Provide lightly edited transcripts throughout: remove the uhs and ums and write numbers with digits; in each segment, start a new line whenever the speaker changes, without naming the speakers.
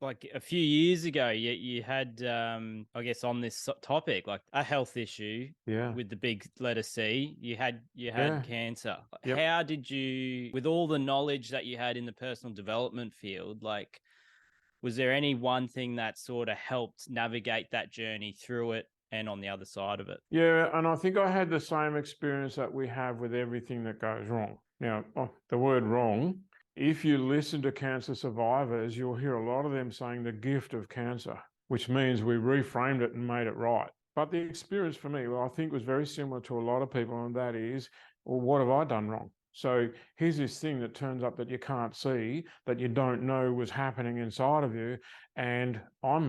like a few years ago, you had, I guess, on this topic, like a health issue
Yeah.
with the big letter C. You had
Yeah.
cancer.
Yep.
How did you, with all the knowledge that you had in the personal development field, like, was there any one thing that sort of helped navigate that journey through it and on the other side of it?
Yeah, and I think I had the same experience that we have with everything that goes wrong. Now, the word wrong, if you listen to cancer survivors, you'll hear a lot of them saying the gift of cancer, which means we reframed it and made it right. But the experience for me, well, I think was very similar to a lot of people, and that is, well, what have I done wrong? So here's this thing that turns up that you can't see, that you don't know was happening inside of you. And I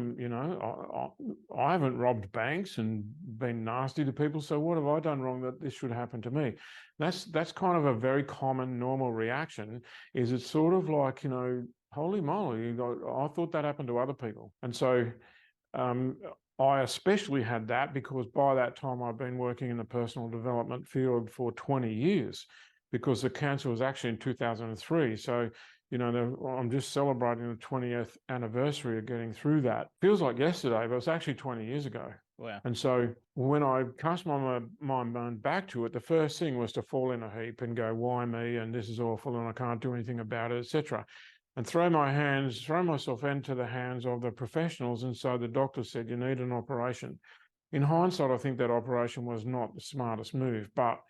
haven't robbed banks and been nasty to people. So what have I done wrong that this should happen to me? That's kind of a very common, normal reaction. Is it's sort of like, holy moly, I thought that happened to other people. And so I especially had that because by that time I'd been working in the personal development field for 20 years because the cancer was actually in 2003. So, I'm just celebrating the 20th anniversary of getting through that. Feels like yesterday, but it's actually 20 years ago.
Wow.
And so when I cast my mind back to it, the first thing was to fall in a heap and go, why me? And this is awful and I can't do anything about it, etc. And throw myself into the hands of the professionals. And so the doctor said, you need an operation. In hindsight, I think that operation was not the smartest move, but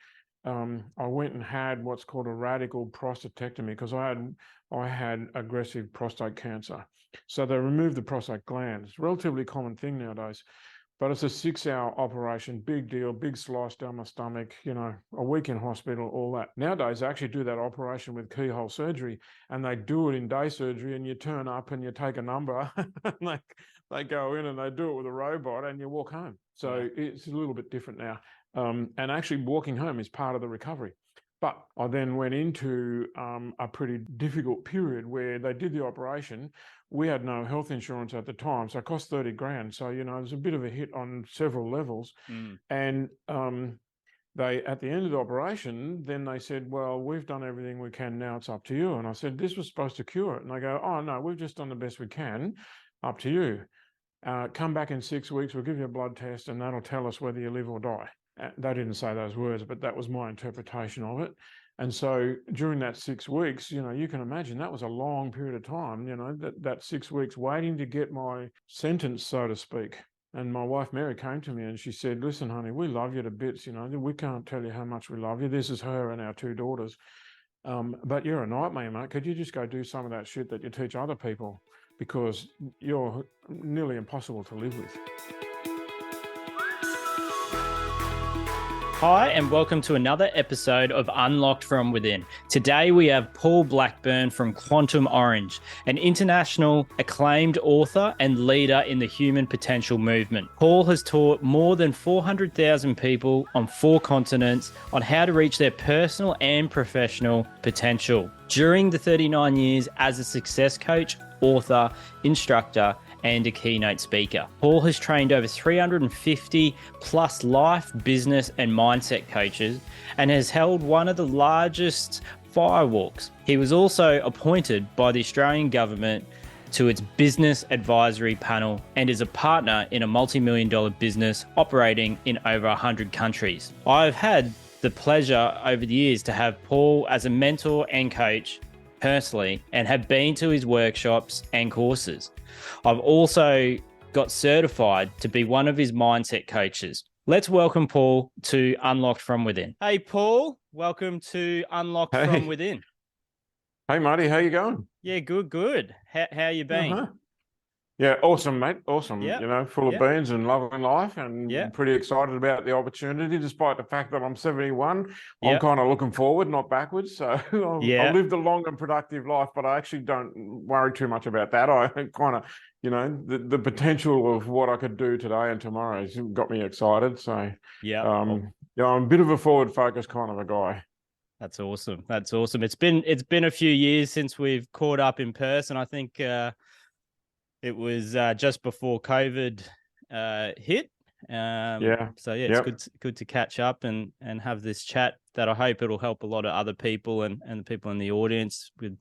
I went and had what's called a radical prostatectomy because I had aggressive prostate cancer. So they removed the prostate gland. It's a relatively common thing nowadays, but it's a 6-hour operation, big deal, big slice down my stomach, a week in hospital, all that. Nowadays, they actually do that operation with keyhole surgery, and they do it in day surgery, and you turn up and you take a number, and they go in and they do it with a robot, and you walk home. So it's a little bit different now. And actually walking home is part of the recovery. But I then went into a pretty difficult period where they did the operation. We had no health insurance at the time, so it cost 30 grand. So, it was a bit of a hit on several levels. And they, at the end of the operation, then they said, well, we've done everything we can, now it's up to you. And I said, this was supposed to cure it. And they go, oh, no, we've just done the best we can, up to you. Come back in 6 weeks, we'll give you a blood test and that'll tell us whether you live or die. They didn't say those words, but that was my interpretation of it. And so during that 6 weeks, you can imagine that was a long period of time, that 6 weeks waiting to get my sentence, so to speak. And my wife, Mary, came to me and she said, listen, honey, we love you to bits. We can't tell you how much we love you. This is her and our 2 daughters. But you're a nightmare, mate. Could you just go do some of that shit that you teach other people? Because you're nearly impossible to live with.
Hi, and welcome to another episode of Unlocked from Within. Today we have Paul Blackburn from Quantum Orange, an international acclaimed author and leader in the human potential movement. Paul has taught more than 400,000 people on 4 continents on how to reach their personal and professional potential. During the 39 years as a success coach, author, instructor, and a keynote speaker, Paul has trained over 350 plus life, business, and mindset coaches and has held one of the largest firewalks. He was also appointed by the Australian government to its business advisory panel and is a partner in a multi-million-dollar business operating in over 100 countries. I've had the pleasure over the years to have Paul as a mentor and coach personally and have been to his workshops and courses. I've also got certified to be one of his mindset coaches. Let's welcome Paul to Unlocked from Within. Hey, Paul, welcome to Unlocked from Within.
Hey, Marty, how you going?
Yeah, good. How you been?
Yeah, awesome, mate. Awesome.
Yep.
Full of beans and loving life and pretty excited about the opportunity, despite the fact that I'm 71. I'm kind of looking forward, not backwards. So I've lived a long and productive life, but I actually don't worry too much about that. I kind of, the potential of what I could do today and tomorrow has got me excited. So, I'm a bit of a forward focused kind of a guy.
That's awesome. It's been a few years since we've caught up in person. I think, it was just before COVID hit. So it's good to catch up and have this chat that I hope it'll help a lot of other people and the people in the audience with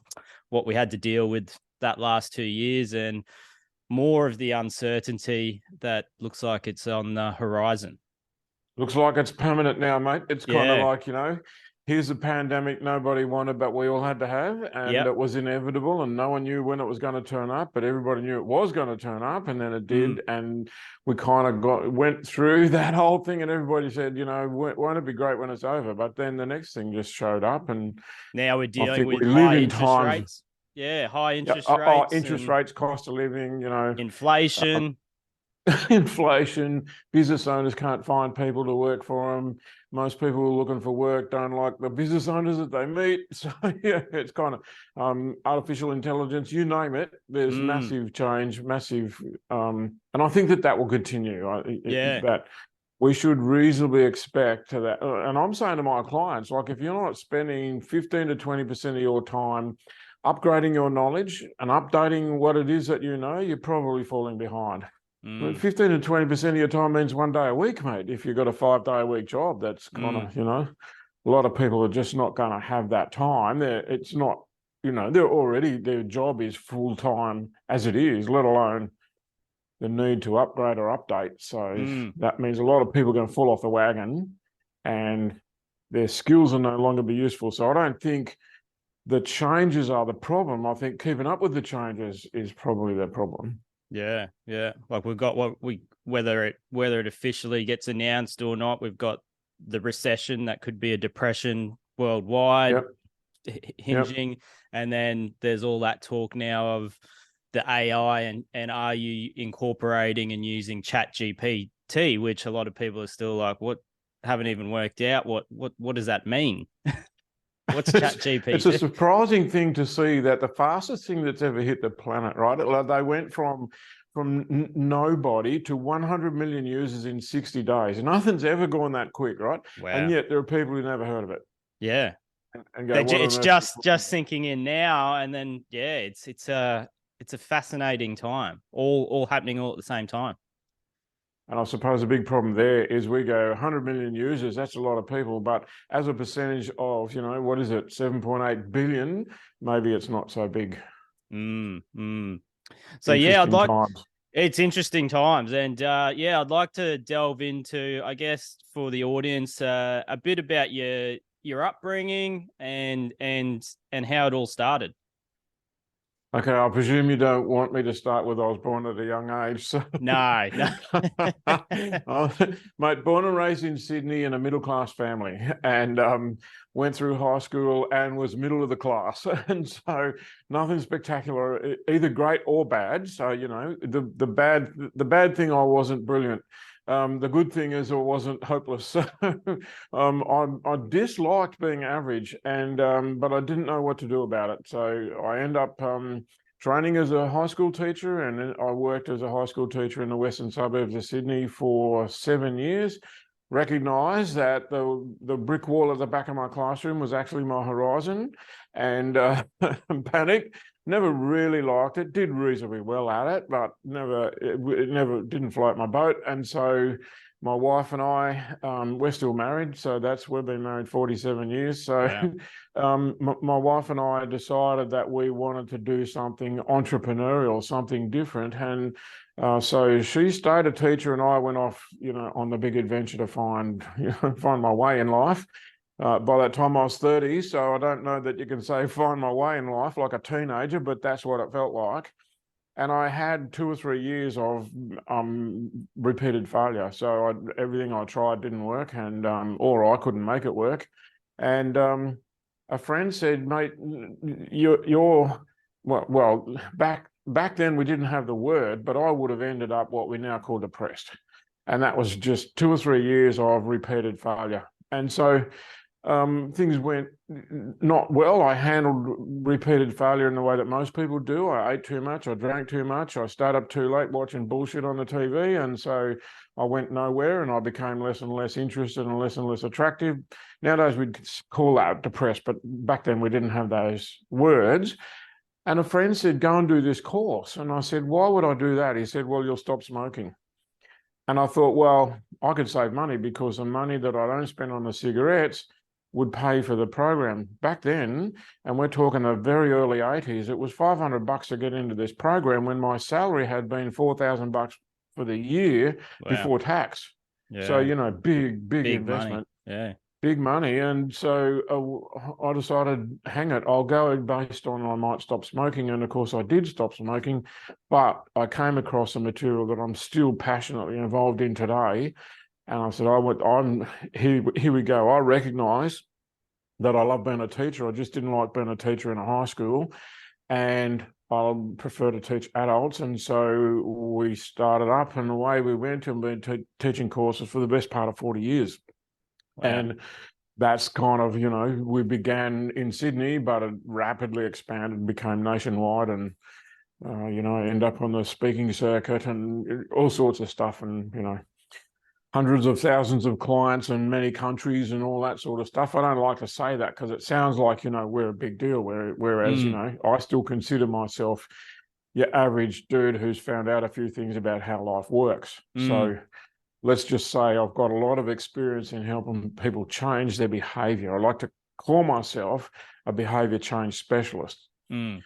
what we had to deal with that last 2 years. And more of the uncertainty that looks like it's on the horizon.
Looks like it's permanent now, mate. It's kind of
Yeah.
like, here's a pandemic nobody wanted, but we all had to have, and
Yep.
it was inevitable, and no one knew when it was going to turn up, but everybody knew it was going to turn up, and then it
Mm.
did, and we kind of went through that whole thing, and everybody said, won't it be great when it's over? But then the next thing just showed up, and
Now we're
I
dealing
think
with
we live
high
in
interest
times.
rates. Yeah, high
Yeah,
interest rates
interest
and
rates, cost of living,
inflation.
inflation, business owners can't find people to work for them. Most people who are looking for work don't like the business owners that they meet. So yeah, it's kind of artificial intelligence, you name it. There's
Mm.
massive change, massive, and I think that will continue.
Yeah.
That we should reasonably expect to that. And I'm saying to my clients, like, if you're not spending 15 to 20% of your time upgrading your knowledge and updating what it is that you're probably falling behind.
Mm.
15 to 20% of your time means 1 day a week, mate. If you've got a 5 day a week job, that's kind
Mm.
of, a lot of people are just not going to have that time. It's not, they're already, their job is full time as it is, let alone the need to upgrade or update. So that means a lot of people are going to fall off the wagon and their skills will no longer be useful. So I don't think the changes are the problem. I think keeping up with the changes is probably the problem.
Yeah, yeah. Like we've got whether it officially gets announced or not, we've got the recession that could be a depression worldwide hinging,
Yep.
and then there's all that talk now of the AI and are you incorporating and using Chat GPT, which a lot of people are still like, what, haven't even worked out what does that mean? What's Chat
It's a
GPT?
surprising thing to see that the fastest thing that's ever hit the planet, right? They went from nobody to 100 million users in 60 days. Nothing's ever gone that quick, right?
Wow.
And yet there are people who never heard of it.
Yeah.
And go, what
It's
on earth?
just sinking in now, and then yeah, it's a fascinating time, all happening all at the same time.
And I suppose a big problem there is we go 100 million users, that's a lot of people, but as a percentage of, what is it, 7.8 billion, maybe it's not so big.
So yeah,
Times.
It's interesting times, and yeah, I'd like to delve into, I guess, for the audience, a bit about your upbringing and how it all started.
Okay, I presume you don't want me to start with I was born at a young age. So
No.
Mate, born and raised in Sydney in a middle-class family, and went through high school and was middle of the class. And so nothing spectacular, either great or bad. So, the bad thing, I wasn't brilliant. The good thing is I wasn't hopeless. So I disliked being average, and but I didn't know what to do about it. So I end up training as a high school teacher, and I worked as a high school teacher in the western suburbs of Sydney for 7 years. Recognised that the brick wall at the back of my classroom was actually my horizon, and panicked. Never really liked it. Did reasonably well at it, but it never didn't float my boat. And so my wife and I, we're still married, so we've been married 47 years. So my wife and I decided that we wanted to do something entrepreneurial, something different, and so she stayed a teacher, and I went off, on the big adventure to find my way in life. By that time I was 30, so I don't know that you can say find my way in life like a teenager, but that's what it felt like. And I had 2 or 3 years of repeated failure. So everything I tried didn't work, and or I couldn't make it work. And a friend said, "Mate, you're well back then we didn't have the word, but I would have ended up what we now call depressed." And that was just 2 or 3 years of repeated failure. And so things went not well. I handled repeated failure in the way that most people do. I ate too much, I drank too much, I stayed up too late watching bullshit on the TV, and so I went nowhere, and I became less and less interested and less attractive. Nowadays we'd call that depressed, but back then we didn't have those words. And a friend said, "Go and do this course." And I said, "Why would I do that?" He said, "Well, you'll stop smoking." And I thought, well, I could save money, because the money that I don't spend on the cigarettes would pay for the program. Back then, and we're talking the very early 80s, it was $500 to get into this program when my salary had been $4,000 for the year before tax. So, big investment.
Money.
Big money. And so I decided, hang it, I'll go based on I might stop smoking. And of course I did stop smoking, but I came across a material that I'm still passionately involved in today. And I said, here we go. I recognize that I love being a teacher. I just didn't like being a teacher in a high school. And I prefer to teach adults. And so we started up and away we went, and been teaching courses for the best part of 40 years. Wow. And that's kind of, we began in Sydney, but it rapidly expanded, became nationwide, and, end up on the speaking circuit and all sorts of stuff, and, hundreds of thousands of clients in many countries and all that sort of stuff. I don't like to say that because it sounds like, we're a big deal, whereas, I still consider myself your average dude who's found out a few things about how life works. So let's just say I've got a lot of experience in helping people change their behavior. I like to call myself a behavior change specialist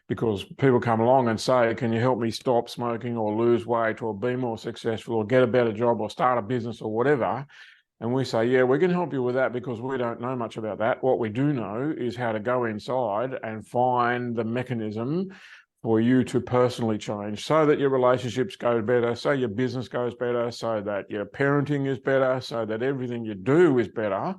because people come along and say, can you help me stop smoking or lose weight or be more successful or get a better job or start a business or whatever? And we say, yeah, we can help you with that because we don't know much about that. What we do know is how to go inside and find the mechanism for you to personally change so that your relationships go better, so your business goes better, so that your parenting is better, so that everything you do is better,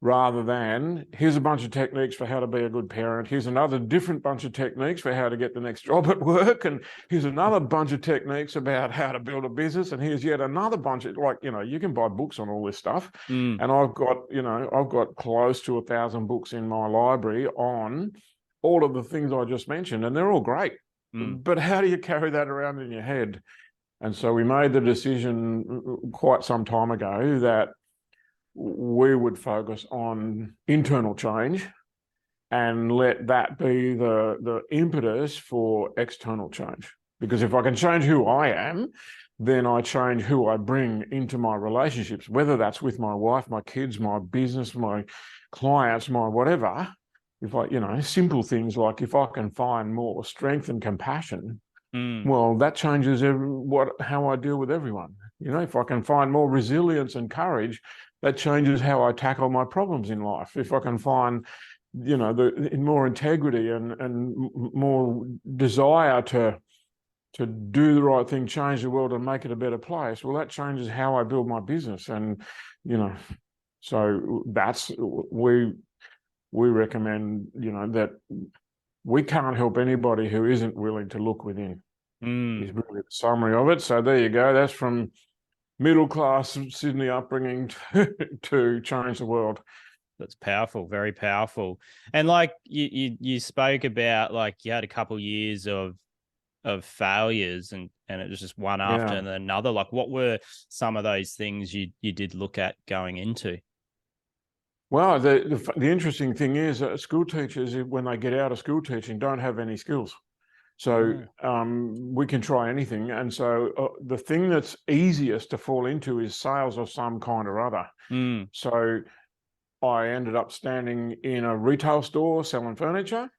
rather than here's a bunch of techniques for how to be a good parent, here's another different bunch of techniques for how to get the next job at work, and here's another bunch of techniques about how to build a business, and here's yet another bunch of, you can buy books on all this stuff. And I've got close to 1,000 books in my library on all of the things I just mentioned, and they're all great. But how do you carry that around in your head? And so we made the decision quite some time ago that we would focus on internal change and let that be the impetus for external change. Because if I can change who I am, then I change who I bring into my relationships, whether that's with my wife, my kids, my business, my clients, my whatever. If I, simple things like if I can find more strength and compassion, well, that changes how I deal with everyone. If I can find more resilience and courage, that changes how I tackle my problems in life. If I can find, more integrity and more desire to do the right thing, change the world and make it a better place, well, that changes how I build my business. And, so that's, we recommend, that we can't help anybody who isn't willing to look within. Is really the summary of it. So there you go. That's from middle-class Sydney upbringing to change the world.
That's powerful, very powerful. And like you spoke about, like you had a couple of years of failures and it was just one after another. Like what were some of those things you did look at going into?
Well, the interesting thing is that school teachers, when they get out of school teaching, don't have any skills. So we can try anything. And so the thing that's easiest to fall into is sales of some kind or other. So I ended up standing in a retail store selling furniture,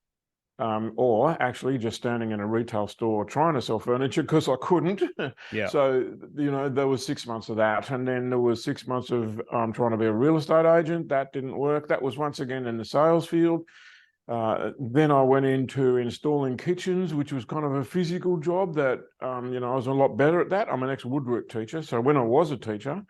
or actually just standing in a retail store trying to sell furniture because I couldn't. So, there was 6 months of that. And then there was 6 months of trying to be a real estate agent. That didn't work. That was once again in the sales field. Then I went into installing kitchens, which was kind of a physical job that, I was a lot better at that. I'm an ex-woodwork teacher. So when I was a teacher,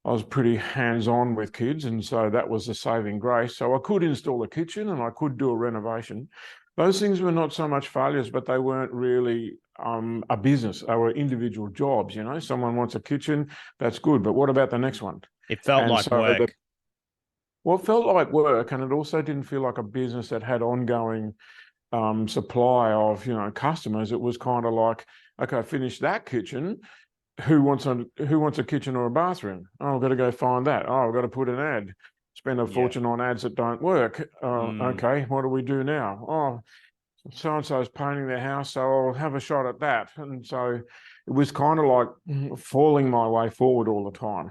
I was pretty hands-on with kids. And so that was the saving grace. So I could install a kitchen and I could do a renovation. Those things were not so much failures, but they weren't really a business. They were individual jobs, Someone wants a kitchen, that's good. But what about the next one?
It felt like work.
Well, it felt like work, and it also didn't feel like a business that had ongoing supply of, customers. It was kind of like, okay, finish that kitchen. Who wants a kitchen or a bathroom? Oh, I've got to go find that. Oh, I've got to put an ad. Spend a fortune on ads that don't work. Okay, what do we do now? Oh, so-and-so's painting their house, so I'll have a shot at that. And so it was kind of like falling my way forward all the time.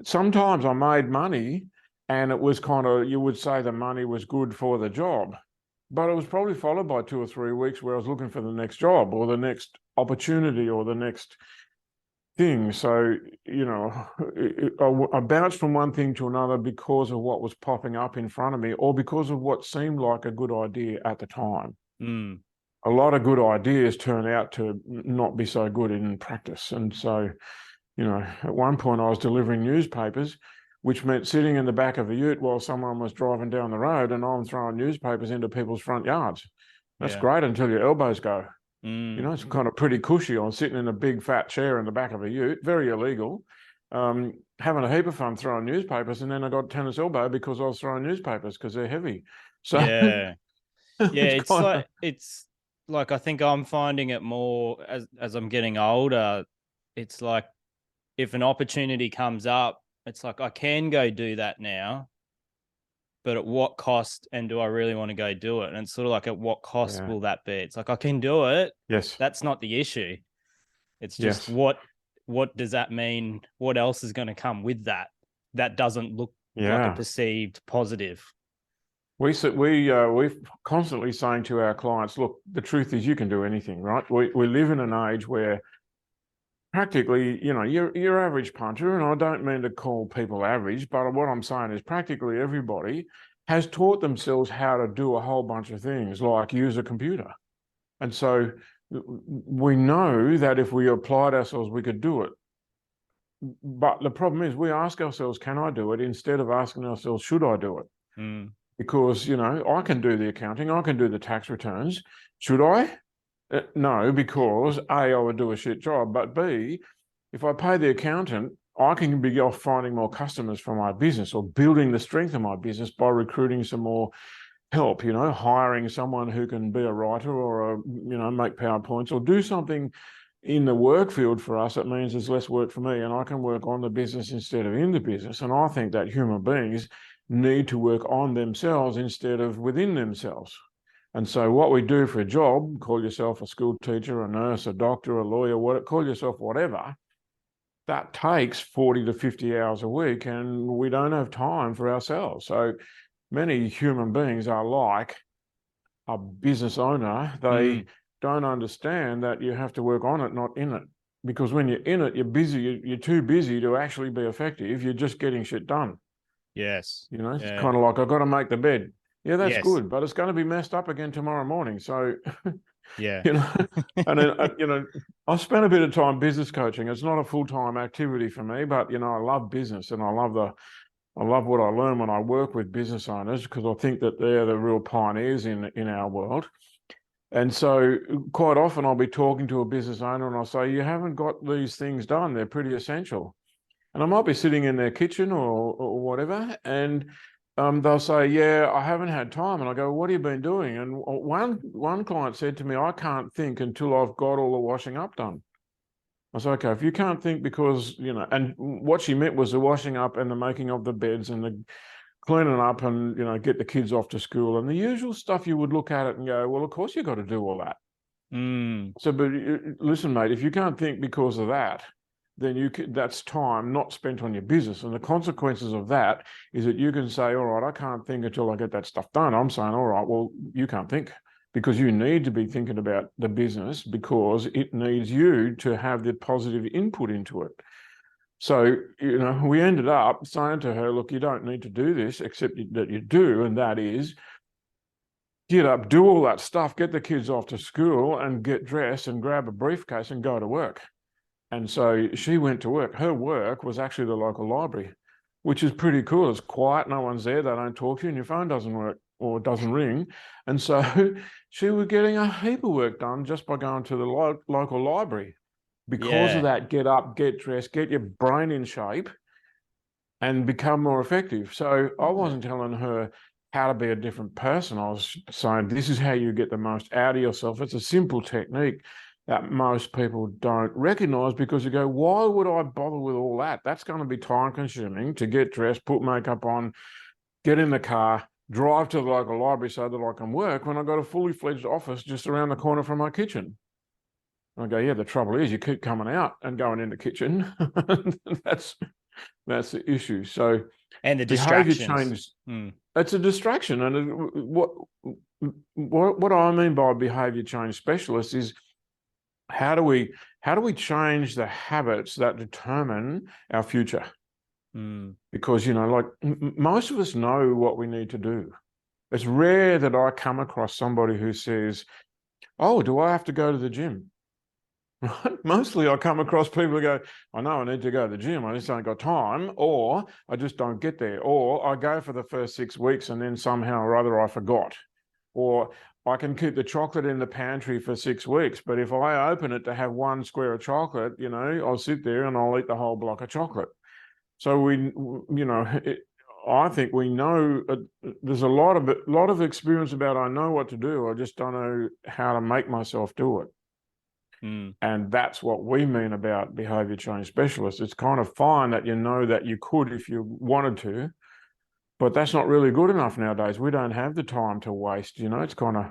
Sometimes I made money And it was kind of, you would say the money was good for the job, but it was probably followed by 2 or 3 weeks where I was looking for the next job or the next opportunity or the next thing. So, I bounced from one thing to another because of what was popping up in front of me or because of what seemed like a good idea at the time.
Mm.
A lot of good ideas turn out to not be so good in practice. And so, at one point I was delivering newspapers, which meant sitting in the back of a ute while someone was driving down the road and I'm throwing newspapers into people's front yards. That's
Yeah.
great until your elbows go.
Mm.
It's kind of pretty cushy on sitting in a big fat chair in the back of a ute, very illegal, having a heap of fun throwing newspapers. And then I got tennis elbow because I was throwing newspapers because they're heavy. So
Yeah. Yeah.
it's
It's
kind of,
like I think I'm finding it more as I'm getting older. It's like if an opportunity comes up, it's like I can go do that now, but at what cost? And do I really want to go do it? And it's sort of like, at what cost
yeah,
will that be? It's like I can do it.
yes,
That's not the issue. It's just
yes,
what does that mean? What else is going to come with that? That doesn't look like a
yeah.
perceived positive.
We're constantly saying to our clients, look, the truth is you can do anything, right? We live in an age where practically, your average punter, and I don't mean to call people average, but what I'm saying is practically everybody has taught themselves how to do a whole bunch of things, like use a computer. And so we know that if we applied ourselves, we could do it. But the problem is we ask ourselves, can I do it? Instead of asking ourselves, should I do it?
Mm.
Because, I can do the accounting, I can do the tax returns. Should I? No, because A, I would do a shit job, but B, if I pay the accountant, I can be off finding more customers for my business or building the strength of my business by recruiting some more help, hiring someone who can be a writer or make PowerPoints or do something in the work field for us. It means there's less work for me and I can work on the business instead of in the business. And I think that human beings need to work on themselves instead of within themselves. And so what we do for a job, call yourself a school teacher, a nurse, a doctor, a lawyer, call yourself whatever, that takes 40 to 50 hours a week and we don't have time for ourselves. So many human beings are like a business owner. They don't understand that you have to work on it, not in it. Because when you're in it, you're busy. You're too busy to actually be effective. You're just getting shit done.
Yes.
It's
Yeah.
kind of like, I've got to make the bed. Yeah, that's
Yes.
good, but it's going to be messed up again tomorrow morning. So,
Yeah.
you know, and then, I spent a bit of time business coaching. It's not a full-time activity for me, but, I love business and I love what I learn when I work with business owners because I think that they're the real pioneers in our world. And so quite often I'll be talking to a business owner and I'll say, you haven't got these things done. They're pretty essential. And I might be sitting in their kitchen or whatever, and they'll say, yeah, I haven't had time. And I go, what have you been doing? And one client said to me, I can't think until I've got all the washing up done. I said, okay, if you can't think because, and what she meant was the washing up and the making of the beds and the cleaning up and, get the kids off to school and the usual stuff you would look at it and go, well, of course you've got to do all that. So, but listen, mate, if you can't think because of that, then that's time not spent on your business. And the consequences of that is that you can say, all right, I can't think until I get that stuff done. I'm saying, all right, well, you can't think because you need to be thinking about the business because it needs you to have the positive input into it. So, we ended up saying to her, look, you don't need to do this, except that you do. And that is get up, do all that stuff, get the kids off to school and get dressed and grab a briefcase and go to work. And so she went to work. Her work was actually the local library, which is pretty cool. It's quiet, no one's there, they don't talk to you, and your phone doesn't work or doesn't ring. And so she was getting a heap of work done just by going to the local library. Because of
Yeah.
that, get up, get dressed, get your brain in shape and become more effective. So I wasn't telling her how to be a different person. I was saying, this is how you get the most out of yourself. It's a simple technique that most people don't recognize because you go, why would I bother with all that? That's going to be time consuming to get dressed, put makeup on, get in the car, drive to the local library so that I can work when I've got a fully fledged office just around the corner from my kitchen. And I go, yeah, the trouble is you keep coming out and going in the kitchen. that's the issue. So
And the
Behavior
distractions.
change, it's a distraction. And what I mean by behavior change specialist is how do we change the habits that determine our future? Because, like most of us know what we need to do. It's rare that I come across somebody who says, oh, do I have to go to the gym? Right? Mostly I come across people who go, I know I need to go to the gym, I just ain't got time, or I just don't get there, or I go for the first 6 weeks and then somehow or other I forgot, or I can keep the chocolate in the pantry for 6 weeks, but if I open it to have one square of chocolate, I'll sit there and I'll eat the whole block of chocolate. So I think we know there's a lot of experience about I know what to do, I just don't know how to make myself do it. And that's what we mean about behavior change specialists. It's kind of fine that you know that you could if you wanted to, but that's not really good enough nowadays. We don't have the time to waste. It's kind of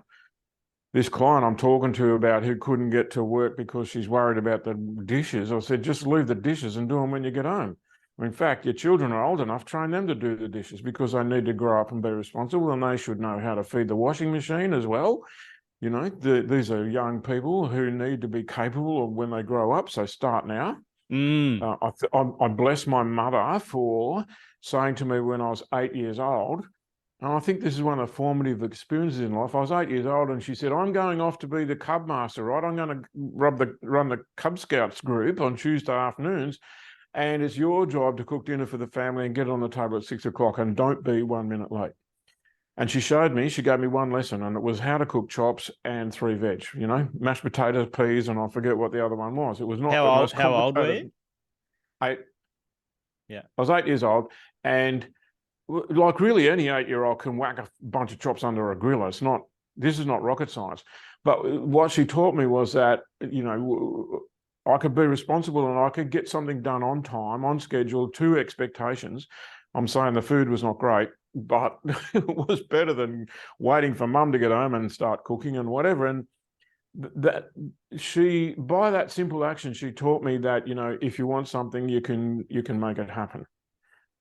this client I'm talking to about who couldn't get to work because she's worried about the dishes. I said, just leave the dishes and do them when you get home. In fact, your children are old enough, train them to do the dishes because they need to grow up and be responsible, and they should know how to feed the washing machine as well. These are young people who need to be capable of when they grow up. So start now. I bless my mother for saying to me when I was 8 years old, and I think this is one of the formative experiences in life. I was 8 years old and she said, I'm going off to be the Cub Master, right? I'm going to run the Cub Scouts group on Tuesday afternoons. And it's your job to cook dinner for the family and get it on the table at 6 o'clock and don't be 1 minute late. And she gave me one lesson, and it was how to cook chops and 3 veg, mashed potatoes, peas, and I forget what the other one was. It was not the most complicated.
How old were you?
8.
Yeah.
I was 8 years old, and like really any 8-year-old can whack a bunch of chops under a griller. This is not rocket science. But what she taught me was that, I could be responsible and I could get something done on time, on schedule, to expectations. I'm saying the food was not great, but it was better than waiting for mum to get home and start cooking and whatever. And by that simple action, she taught me that, if you want something, you can make it happen.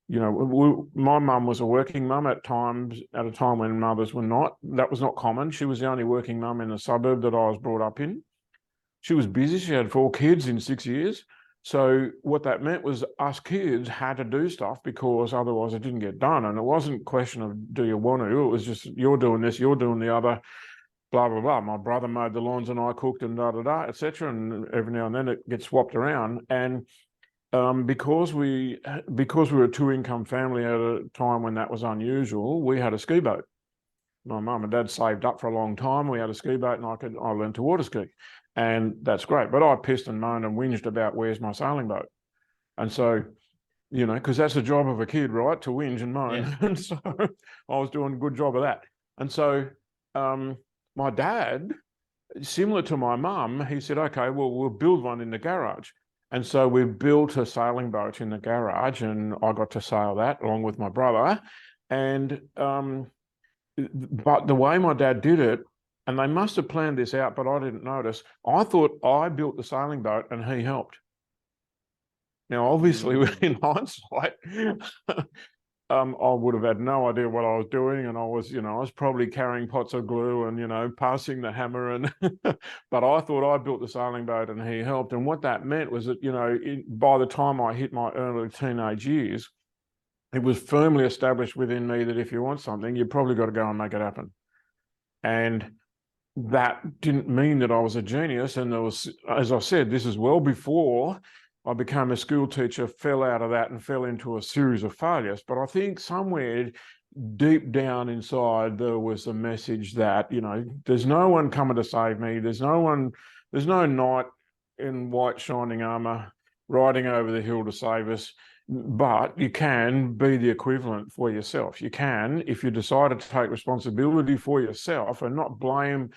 My mum was a working mum at a time when mothers were not. That was not common. She was the only working mum in the suburb that I was brought up in. She was busy. She had 4 kids in 6 years. So what that meant was us kids had to do stuff because otherwise it didn't get done. And it wasn't a question of do you want to, it was just you're doing this, you're doing the other, blah, blah, blah. My brother mowed the lawns and I cooked and etc. And every now and then it gets swapped around. And because we were a 2-income family at a time when that was unusual, we had a ski boat. My mum and dad saved up for a long time. We had a ski boat and I learned to water ski. And that's great. But I pissed and moaned and whinged about where's my sailing boat. And so, because that's the job of a kid, right? To whinge and moan. Yeah. And so I was doing a good job of that. And so my dad, similar to my mum, he said, okay, well, we'll build one in the garage. And so we built a sailing boat in the garage and I got to sail that along with my brother. And but the way my dad did it, and they must have planned this out, but I didn't notice. I thought I built the sailing boat and he helped. Now, obviously, in hindsight, I would have had no idea what I was doing, and I was probably carrying pots of glue and passing the hammer, and but I thought I built the sailing boat and he helped. And what that meant was that by the time I hit my early teenage years, it was firmly established within me that if you want something, you've probably got to go and make it happen. And that didn't mean that I was a genius. And there was, as I said, this is well before I became a school teacher, fell out of that and fell into a series of failures. But I think somewhere deep down inside, there was a message that, there's no one coming to save me. There's no knight in white shining armor riding over the hill to save us. But you can be the equivalent for yourself. You can, if you decided to take responsibility for yourself and not blame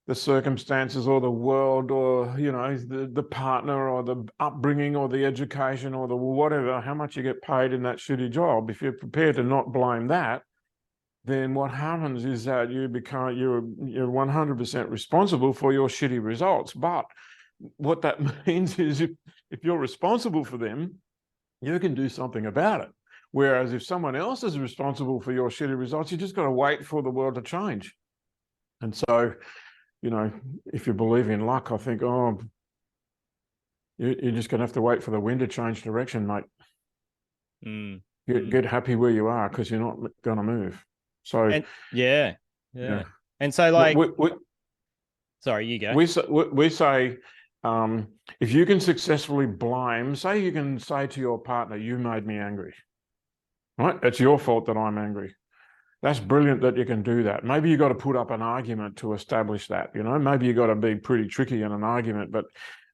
the circumstances or the world or, the partner or the upbringing or the education or the whatever, how much you get paid in that shitty job. If you're prepared to not blame that, then what happens is that you're 100% responsible for your shitty results. But what that means is if you're responsible for them, you can do something about it. Whereas if someone else is responsible for your shitty results, you just got to wait for the world to change. And so, if you believe in luck, I think, you're just going to have to wait for the wind to change direction, mate. Get happy where you are, because you're not going to move. So,
and yeah. And so, like, sorry, you go.
We say, if you can successfully blame, say you can say to your partner, "You made me angry," right? It's your fault that I'm angry. That's brilliant that you can do that. Maybe you got to put up an argument to establish that. Maybe you got to be pretty tricky in an argument, but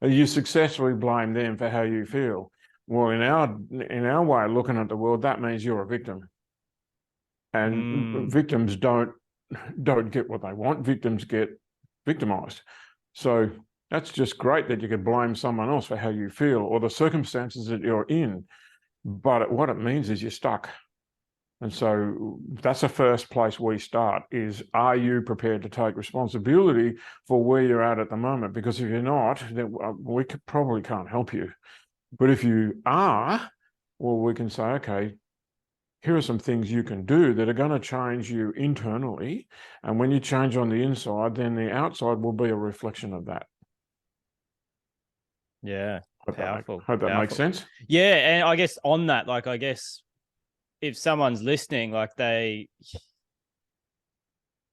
you successfully blame them for how you feel. Well, in our way of looking at the world, that means you're a victim, and victims don't get what they want. Victims get victimized. So that's just great that you could blame someone else for how you feel or the circumstances that you're in. But what it means is you're stuck. And so that's the first place we start is, are you prepared to take responsibility for where you're at the moment? Because if you're not, then we probably can't help you. But if you are, well, we can say, okay, here are some things you can do that are going to change you internally. And when you change on the inside, then the outside will be a reflection of that.
Yeah. Powerful.
Hope that makes sense.
Yeah. And I guess on that, like, I guess if someone's listening, like they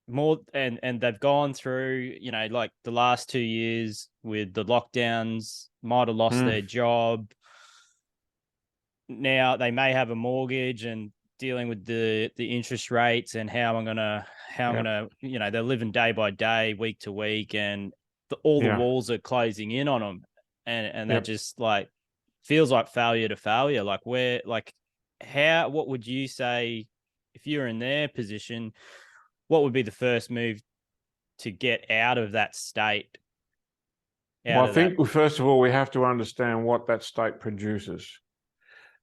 more and they've gone through, like the last 2 years with the lockdowns, might have lost their job. Now they may have a mortgage and dealing with the interest rates and how I'm gonna, they're living day by day, week to week, and all the walls are closing in on them, and that just like feels like failure to failure. Like what would you say if you're in their position? What would be the first move to get out of that state?
Well, I think first of all, we have to understand what that state produces.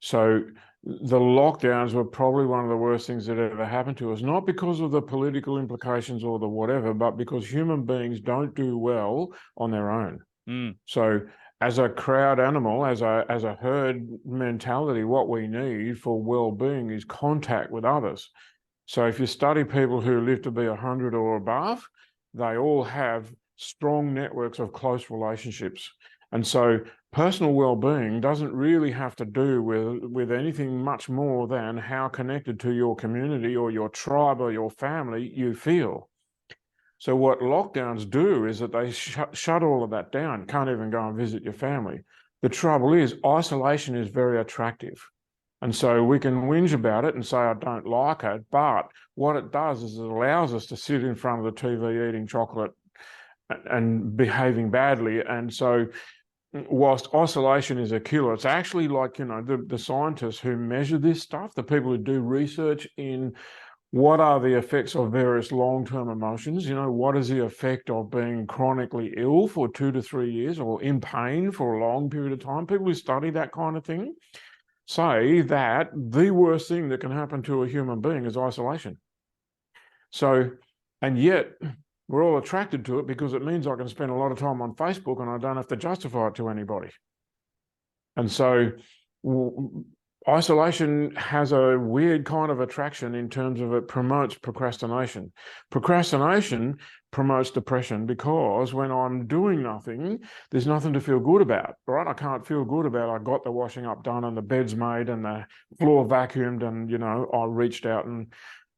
So the lockdowns were probably one of the worst things that ever happened to us, not because of the political implications or the whatever, but because human beings don't do well on their own. So as a crowd animal, as a herd mentality, what we need for well-being is contact with others. So if you study people who live to be 100 or above, they all have strong networks of close relationships. And so personal well-being doesn't really have to do with anything much more than how connected to your community or your tribe or your family you feel. So what lockdowns do is that they shut all of that down. Can't even go and visit your family. The trouble is, isolation is very attractive. And so we can whinge about it and say, I don't like it. But what it does is it allows us to sit in front of the TV eating chocolate and behaving badly. And so whilst isolation is a killer, it's actually like, the scientists who measure this stuff, the people who do research in what are the effects of various long-term emotions, what is the effect of being chronically ill for 2 to 3 years or in pain for a long period of time. People who study that kind of thing say that the worst thing that can happen to a human being is isolation. So, and yet we're all attracted to it because it means I can spend a lot of time on Facebook and I don't have to justify it to anybody. And so isolation has a weird kind of attraction in terms of it promotes procrastination. Procrastination promotes depression because when I'm doing nothing, there's nothing to feel good about, right? I can't feel good about I got the washing up done and the bed's made and the floor vacuumed and, I reached out and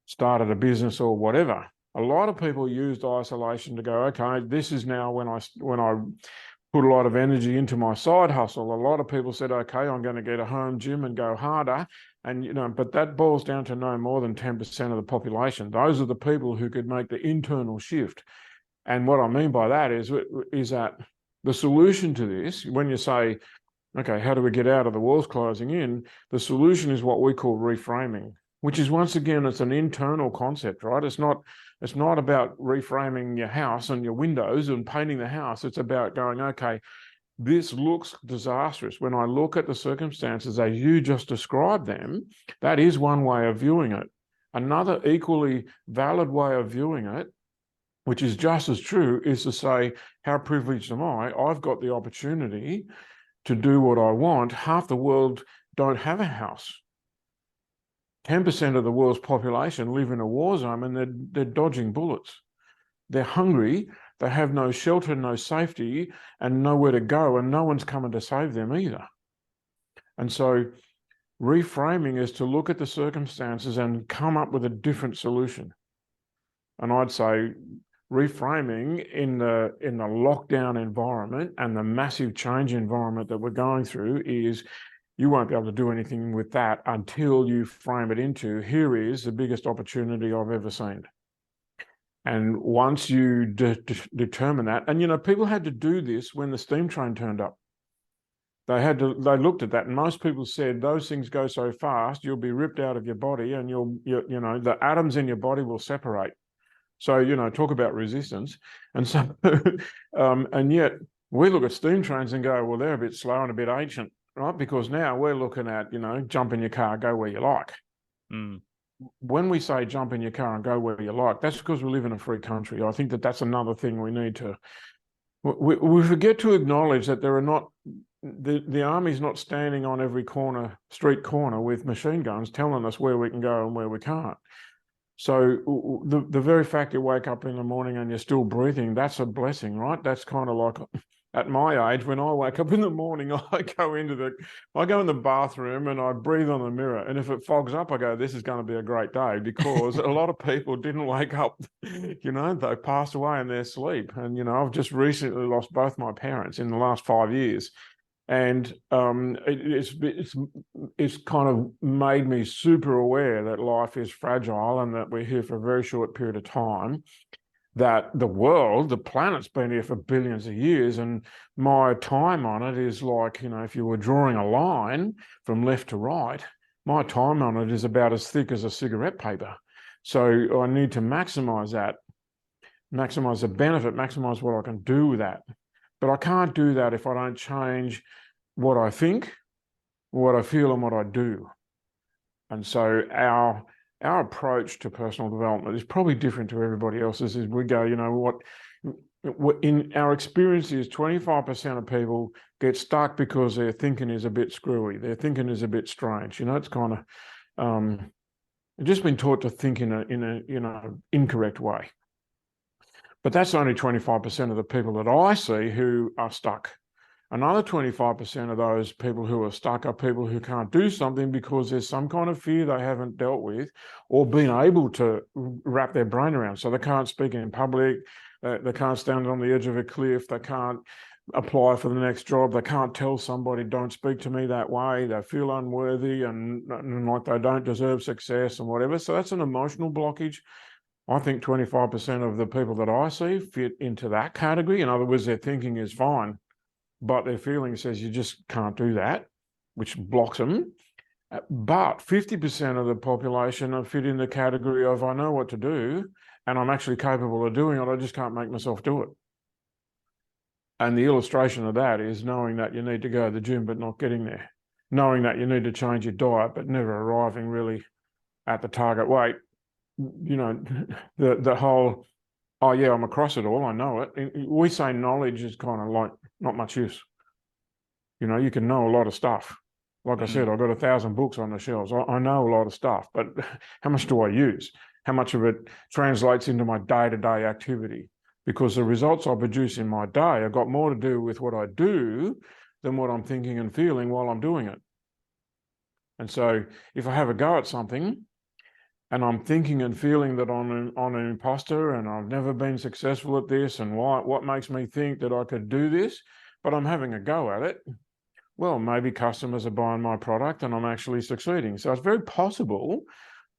started a business or whatever. A lot of people used isolation to go, okay, this is now when I put a lot of energy into my side hustle. A lot of people said, okay, I'm going to get a home gym and go harder. And, but that boils down to no more than 10% of the population. Those are the people who could make the internal shift. And what I mean by that is that the solution to this, when you say, okay, how do we get out of the walls closing in? The solution is what we call reframing, which is, once again, it's an internal concept, right? It's not about reframing your house and your windows and painting the house. It's about going, okay, this looks disastrous. When I look at the circumstances as you just described them, that is one way of viewing it. Another equally valid way of viewing it, which is just as true, is to say, how privileged am I? I've got the opportunity to do what I want. Half the world don't have a house. 10% of the world's population live in a war zone and they're dodging bullets. They're hungry, they have no shelter, no safety, and nowhere to go, and no one's coming to save them either. And so reframing is to look at the circumstances and come up with a different solution. And I'd say reframing in the lockdown environment and the massive change environment that we're going through is you won't be able to do anything with that until you frame it into, here is the biggest opportunity I've ever seen. And once you determine that, and people had to do this when the steam train turned up. They looked at that, and most people said those things go so fast, you'll be ripped out of your body, and the atoms in your body will separate. So, talk about resistance. And so, and yet we look at steam trains and go, well, they're a bit slow and a bit ancient, right? Because now we're looking at, jump in your car, go where you like.
Mm.
When we say jump in your car and go where you like, that's because we live in a free country. I think that's another thing we need to, we forget to acknowledge that there are not, the army's not standing on every street corner with machine guns telling us where we can go and where we can't. So the very fact you wake up in the morning and you're still breathing, that's a blessing, right? That's kind of like at my age, when I wake up in the morning, I go in the bathroom and I breathe on the mirror. And if it fogs up, I go, this is going to be a great day, because a lot of people didn't wake up, they passed away in their sleep. And, I've just recently lost both my parents in the last 5 years. And it's kind of made me super aware that life is fragile and that we're here for a very short period of time, that the planet's been here for billions of years, and my time on it is like, if you were drawing a line from left to right, my time on it is about as thick as a cigarette paper. So I need to maximize that, maximize the benefit, maximize what I can do with that. But I can't do that if I don't change what I think, what I feel, and what I do. And so our approach to personal development is probably different to everybody else's. Is we go, what in our experience is 25% of people get stuck because their thinking is a bit screwy. Their thinking is a bit strange. It's kind of just been taught to think in a incorrect way. But that's only 25% of the people that I see who are stuck. Another 25% of those people who are stuck are people who can't do something because there's some kind of fear they haven't dealt with or been able to wrap their brain around. So they can't speak in public, they can't stand on the edge of a cliff, they can't apply for the next job, they can't tell somebody, don't speak to me that way, they feel unworthy and like they don't deserve success and whatever. So that's an emotional blockage. I think 25% of the people that I see fit into that category. In other words, their thinking is fine, but their feeling says you just can't do that, which blocks them. But 50% of the population fit in the category of I know what to do and I'm actually capable of doing it, I just can't make myself do it. And the illustration of that is knowing that you need to go to the gym but not getting there, knowing that you need to change your diet but never arriving really at the target weight. The whole, oh yeah, I'm across it all, I know it. We say knowledge is kind of like not much use. You can know a lot of stuff. Like I said, I've got 1,000 books on the shelves. I know a lot of stuff, but how much do I use? How much of it translates into my day-to-day activity? Because the results I produce in my day have got more to do with what I do than what I'm thinking and feeling while I'm doing it. And so if I have a go at something, and I'm thinking and feeling that I'm an imposter and I've never been successful at this, and what makes me think that I could do this, but I'm having a go at it, well, maybe customers are buying my product and I'm actually succeeding. So it's very possible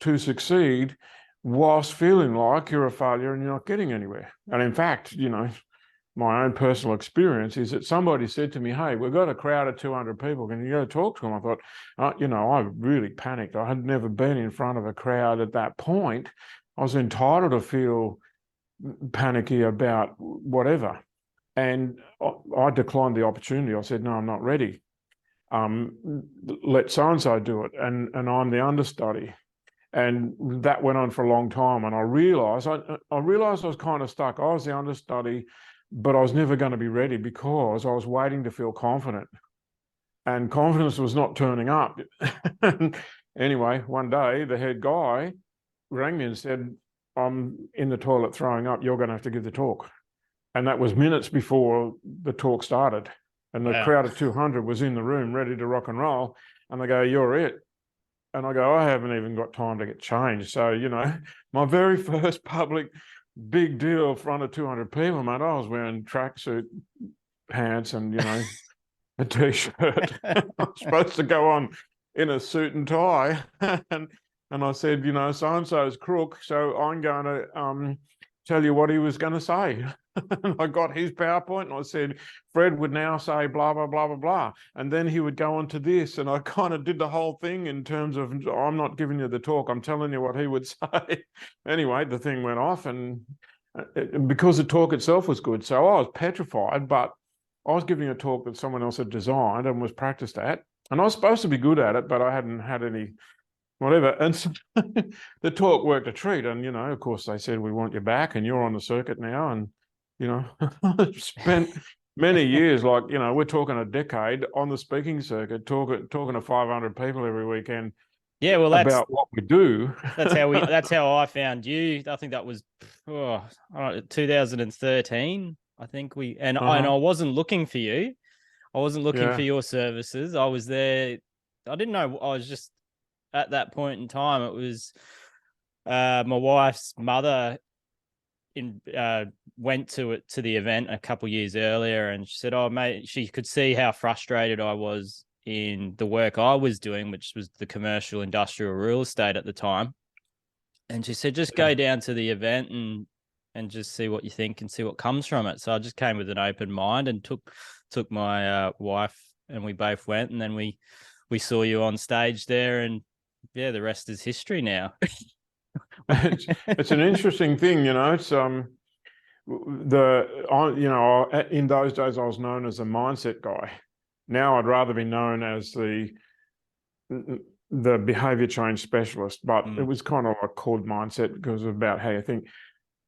to succeed whilst feeling like you're a failure and you're not getting anywhere. And in fact, my own personal experience is that somebody said to me, hey, we've got a crowd of 200 people. Can you go talk to them? I thought, I really panicked. I had never been in front of a crowd at that point. I was entitled to feel panicky about whatever. And I declined the opportunity. I said, no, I'm not ready. Let so-and-so do it. And I'm the understudy. And that went on for a long time. And I realized I was kind of stuck. I was the understudy, but I was never going to be ready because I was waiting to feel confident. And confidence was not turning up. Anyway, one day the head guy rang me and said, I'm in the toilet throwing up. You're going to have to give the talk. And that was minutes before the talk started. And the
Wow.
crowd of 200 was in the room ready to rock and roll. And they go, you're it. And I go, I haven't even got time to get changed. So, my very first public big deal in front of 200 people, mate, I was wearing tracksuit pants and, a t-shirt. I was supposed to go on in a suit and tie. and I said, so-and-so's crook, so I'm going to tell you what he was going to say. And I got his PowerPoint and I said, Fred would now say blah, blah, blah, blah, blah. And then he would go on to this. And I kind of did the whole thing in terms of, I'm not giving you the talk, I'm telling you what he would say. Anyway, the thing went off, and because the talk itself was good. So I was petrified, but I was giving a talk that someone else had designed and was practiced at. And I was supposed to be good at it, but I hadn't had any whatever. And so the talk worked a treat. And, of course, they said, we want you back and you're on the circuit now. And, spent many years, like, we're talking a decade on the speaking circuit, talking to 500 people every weekend.
Yeah, well,
about what we do.
That's how I found you. I think that was 2013. I think and I wasn't looking for you. I wasn't looking for your services. I was there. I didn't know. I was just at that point in time. It was my wife's mother went to the event a couple of years earlier, and she said, "Oh, mate," she could see how frustrated I was in the work I was doing, which was the commercial industrial real estate at the time. And she said, just go down to the event and just see what you think and see what comes from it. So I just came with an open mind and took my wife, and we both went, and then we saw you on stage there, and yeah, the rest is history now.
It's an interesting thing, it's in those days I was known as a mindset guy. Now I'd rather be known as the behavior change specialist, but it was kind of like called mindset because of about how you think.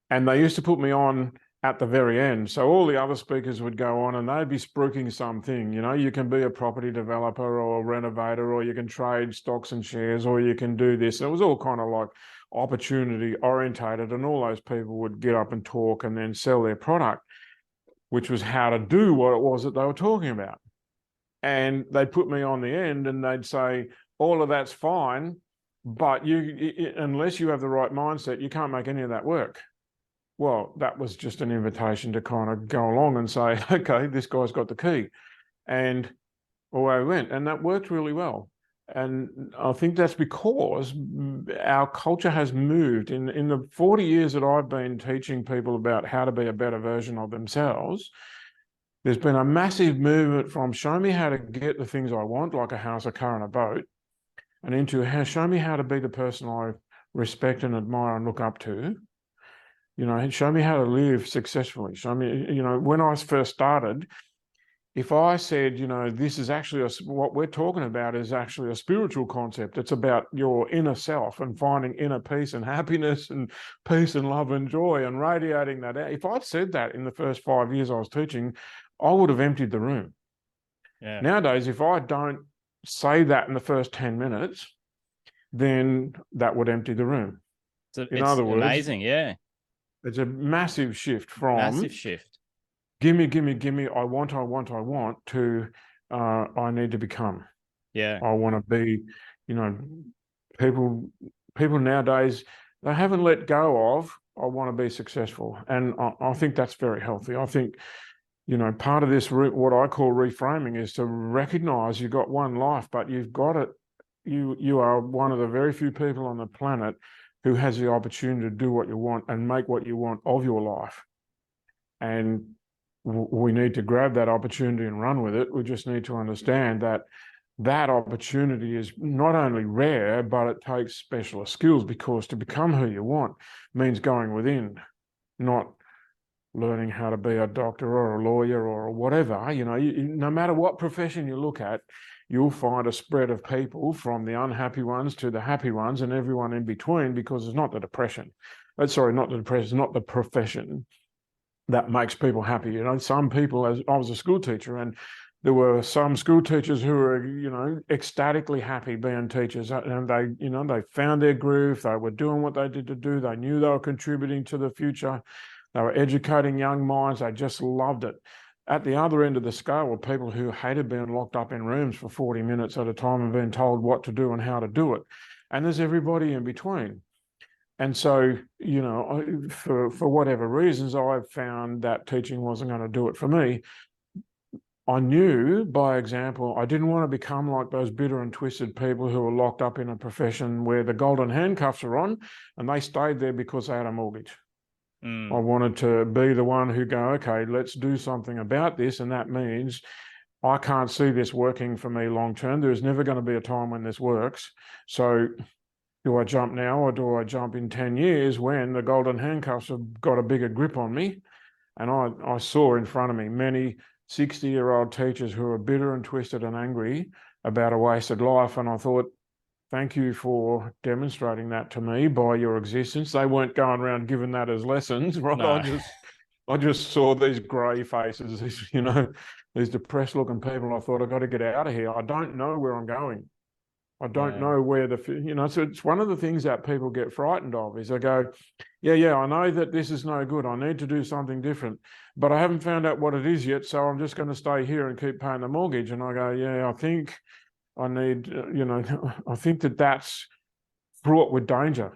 And they used to put me on at the very end. So all the other speakers would go on and they'd be spruiking something. You can be a property developer or a renovator, or you can trade stocks and shares, or you can do this. And it was all kind of like opportunity orientated, and all those people would get up and talk and then sell their product, which was how to do what it was that they were talking about. And they'd put me on the end and they'd say, all of that's fine, but unless you have the right mindset, you can't make any of that work. Well, that was just an invitation to kind of go along and say, okay, this guy's got the key. And away we went. And that worked really well. And I think that's because our culture has moved. In the 40 years that I've been teaching people about how to be a better version of themselves, there's been a massive movement from show me how to get the things I want, like a house, a car, and a boat, and into show me how to be the person I respect and admire and look up to. Show me how to live successfully. Show me, when I first started, if I said, this is actually what we're talking about is actually a spiritual concept. It's about your inner self and finding inner peace and happiness and peace and love and joy and radiating that out. If I'd said that in the first 5 years I was teaching, I would have emptied the room.
Yeah.
Nowadays, if I don't say that in the first 10 minutes, then that would empty the room.
In other words, amazing, yeah.
It's a massive shift from give me, I want, to I need to become.
Yeah.
I want to be, people nowadays, they haven't let go of, I want to be successful. And I think that's very healthy. I think, part of this, what I call reframing, is to recognize you've got one life, but you've got it. You are one of the very few people on the planet who has the opportunity to do what you want and make what you want of your life. And we need to grab that opportunity and run with it. We just need to understand that that opportunity is not only rare, but it takes specialist skills, because to become who you want means going within, not learning how to be a doctor or a lawyer or whatever. No matter what profession you look at, you'll find a spread of people from the unhappy ones to the happy ones and everyone in between, because it's not the depression. Not the profession that makes people happy. Some people, as I was a school teacher, and There were some school teachers who were, ecstatically happy being teachers, and they found their groove. They were doing what they did to do. They knew they were contributing to the future. They were educating young minds. They just loved it. At the other end of the scale were people who hated being locked up in rooms for 40 minutes at a time and being told what to do and how to do it. And there's everybody in between. And so, for whatever reasons, I found that teaching wasn't going to do it for me. I knew by example, I didn't want to become like those bitter and twisted people who are locked up in a profession where the golden handcuffs are on and they stayed there because they had a mortgage. I wanted to be the one who go, okay, let's do something about this. And that means I can't see this working for me long term. There's never going to be a time when this works. So do I jump now or do I jump in 10 years when the golden handcuffs have got a bigger grip on me? And I saw in front of me many 60-year-old teachers who are bitter and twisted and angry about a wasted life. And I thought, thank you for demonstrating that to me by your existence. They weren't going around giving that as lessons, right? No. I just saw these grey faces, these depressed looking people. I thought, I've got to get out of here. I don't know where I'm going. I don't know where so it's one of the things that people get frightened of is they go, yeah, I know that this is no good. I need to do something different, but I haven't found out what it is yet. So I'm just going to stay here and keep paying the mortgage. And I go, yeah, I think I need, I think that's fraught with danger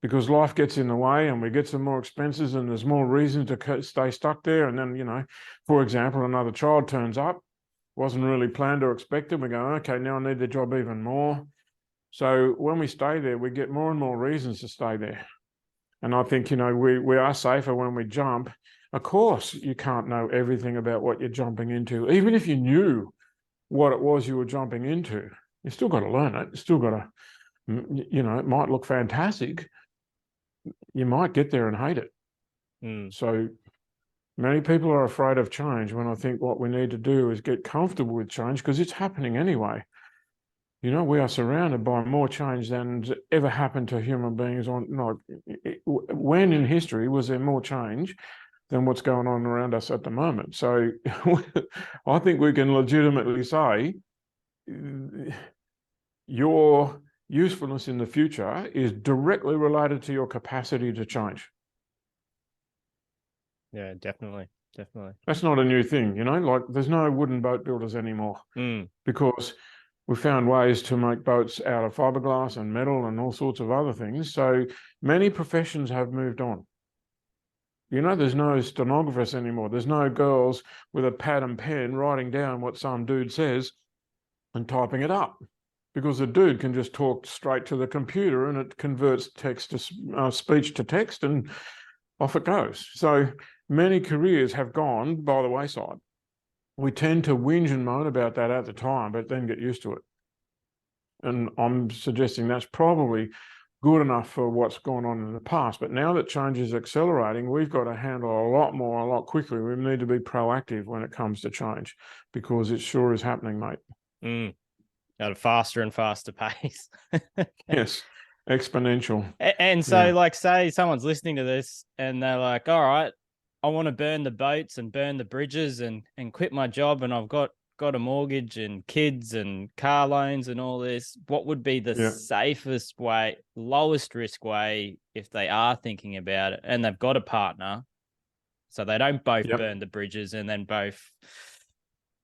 because life gets in the way and we get some more expenses and there's more reason to stay stuck there. And then, for example, another child turns up, wasn't really planned or expected. We go, okay, now I need the job even more. So when we stay there, we get more and more reasons to stay there. And I think, we are safer when we jump. Of course, you can't know everything about what you're jumping into. Even if you knew what it was you were jumping into, you still got to learn it. You still got to, it might look fantastic. You might get there and hate it. So many people are afraid of change when I think what we need to do is get comfortable with change because it's happening anyway. We are surrounded by more change than's ever happened to human beings when in history was there more change than what's going on around us at the moment. So I think we can legitimately say your usefulness in the future is directly related to your capacity to change.
Yeah, definitely.
That's not a new thing, like there's no wooden boat builders anymore because we found ways to make boats out of fiberglass and metal and all sorts of other things. So many professions have moved on. There's no stenographers anymore. There's no girls with a pad and pen writing down what some dude says and typing it up because the dude can just talk straight to the computer and it converts text to speech to text and off it goes. So many careers have gone by the wayside. We tend to whinge and moan about that at the time, but then get used to it. And I'm suggesting that's probably good enough for what's gone on in the past. But now that change is accelerating, we've got to handle a lot quickly. We need to be proactive when it comes to change because it sure is happening, mate.
At a faster and faster pace.
Yes, exponential.
And so, say someone's listening to this and they're like, all right, I want to burn the boats and burn the bridges and quit my job and I've got a mortgage and kids and car loans and all this. What would be the safest way, lowest risk way if they are thinking about it and they've got a partner so they don't both burn the bridges and then both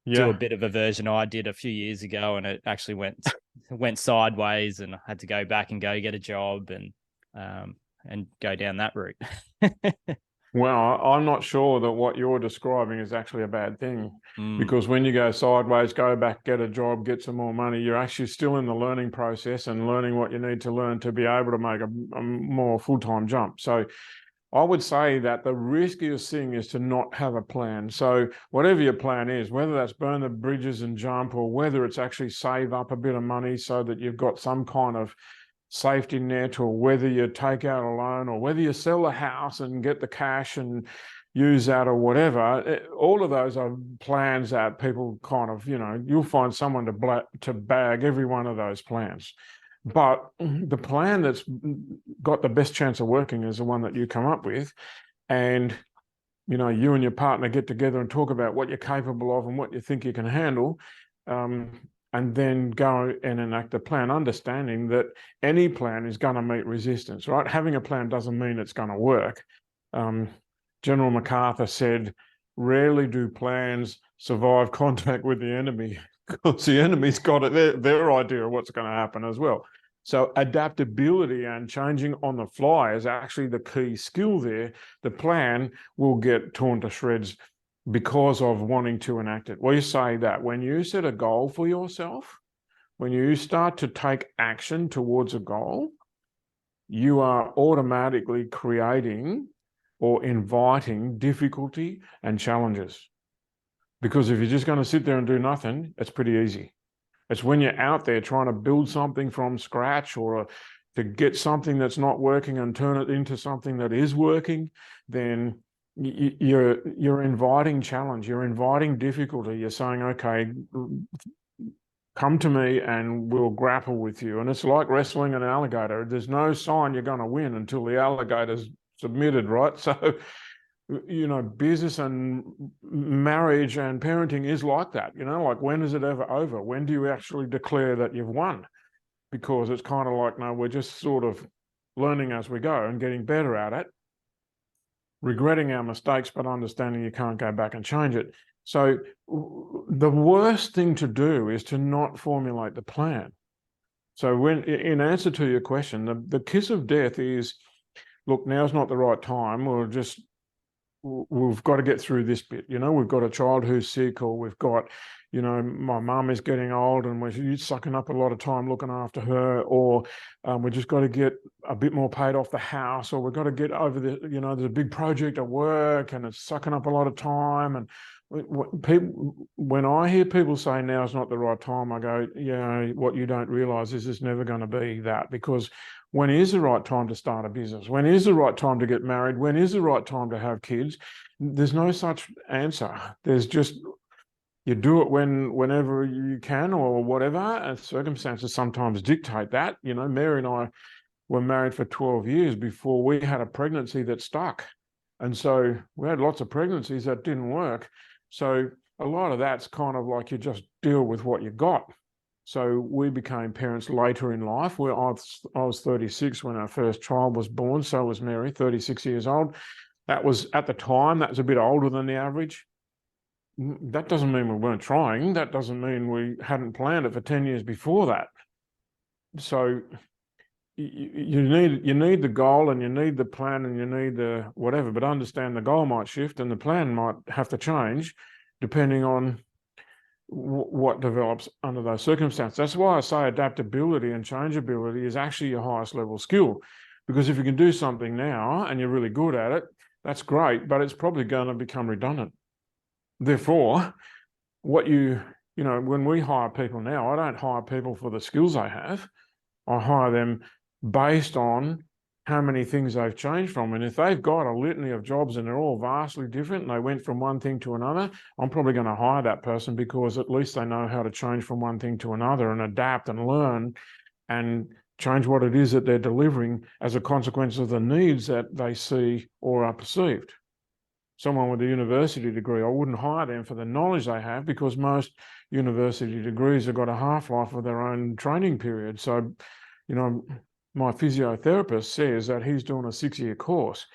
do a bit of a version I did a few years ago and it actually went sideways and I had to go back and go get a job and go down that route.
Well, I'm not sure that what you're describing is actually a bad thing because when you go sideways, go back, get a job, get some more money, you're actually still in the learning process and learning what you need to learn to be able to make a more full-time jump. So I would say that the riskiest thing is to not have a plan. So whatever your plan is, whether that's burn the bridges and jump or whether it's actually save up a bit of money so that you've got some kind of safety net or whether you take out a loan or whether you sell the house and get the cash and use that or whatever, all of those are plans that people kind of, you'll find someone to bag every one of those plans. But the plan that's got the best chance of working is the one that you come up with. And you and your partner get together and talk about what you're capable of and what you think you can handle, and then go and enact a plan, understanding that any plan is going to meet resistance, right? Having a plan doesn't mean it's going to work. General MacArthur said, rarely do plans survive contact with the enemy, because the enemy's got their idea of what's going to happen as well. So adaptability and changing on the fly is actually the key skill there. The plan will get torn to shreds because of wanting to enact it. We say that when you set a goal for yourself, when you start to take action towards a goal, you are automatically creating or inviting difficulty and challenges. Because if you're just going to sit there and do nothing, it's pretty easy. It's when you're out there trying to build something from scratch, or to get something that's not working and turn it into something that is working, then you're inviting challenge, you're inviting difficulty. You're saying, okay, come to me and we'll grapple with you. And it's like wrestling an alligator. There's no sign you're going to win until the alligator's submitted, right? So, business and marriage and parenting is like that. Like, when is it ever over? When do you actually declare that you've won? Because it's kind of like, no, we're just sort of learning as we go and getting better at it, regretting our mistakes, but understanding you can't go back and change it. So the worst thing to do is to not formulate the plan. So when, in answer to your question, the kiss of death is, look, now's not the right time. We've got to get through this bit. We've got a child who's sick, or we've got, my mum is getting old and we're sucking up a lot of time looking after her, or we just got to get a bit more paid off the house, or we've got to get over there's a big project at work and it's sucking up a lot of time. And when I hear people say now's not the right time, I go, what you don't realize is it's never going to be that, because when is the right time to start a business? When is the right time to get married? When is the right time to have kids? There's no such answer. There's just, you do it whenever you can, or whatever, and circumstances sometimes dictate that. Mary and I were married for 12 years before we had a pregnancy that stuck. And so we had lots of pregnancies that didn't work. So a lot of that's kind of like, you just deal with what you got. So we became parents later in life. Where I was 36 when our first child was born. So was Mary, 36 years old. That was, at the time, that was a bit older than the average. That doesn't mean we weren't trying. That doesn't mean we hadn't planned it for 10 years before that. So you need the goal, and you need the plan, and you need the whatever, but understand the goal might shift and the plan might have to change depending on what develops under those circumstances. That's why I say adaptability and changeability is actually your highest level skill, because if you can do something now and you're really good at it, that's great, but it's probably going to become redundant. Therefore, when we hire people now, I don't hire people for the skills they have. I hire them based on how many things they've changed from. And if they've got a litany of jobs and they're all vastly different and they went from one thing to another, I'm probably going to hire that person, because at least they know how to change from one thing to another and adapt and learn and change what it is that they're delivering as a consequence of the needs that they see or are perceived. Someone with a university degree, I wouldn't hire them for the knowledge they have, because most university degrees have got a half-life of their own training period. So, my physiotherapist says that he's doing a 6-year course,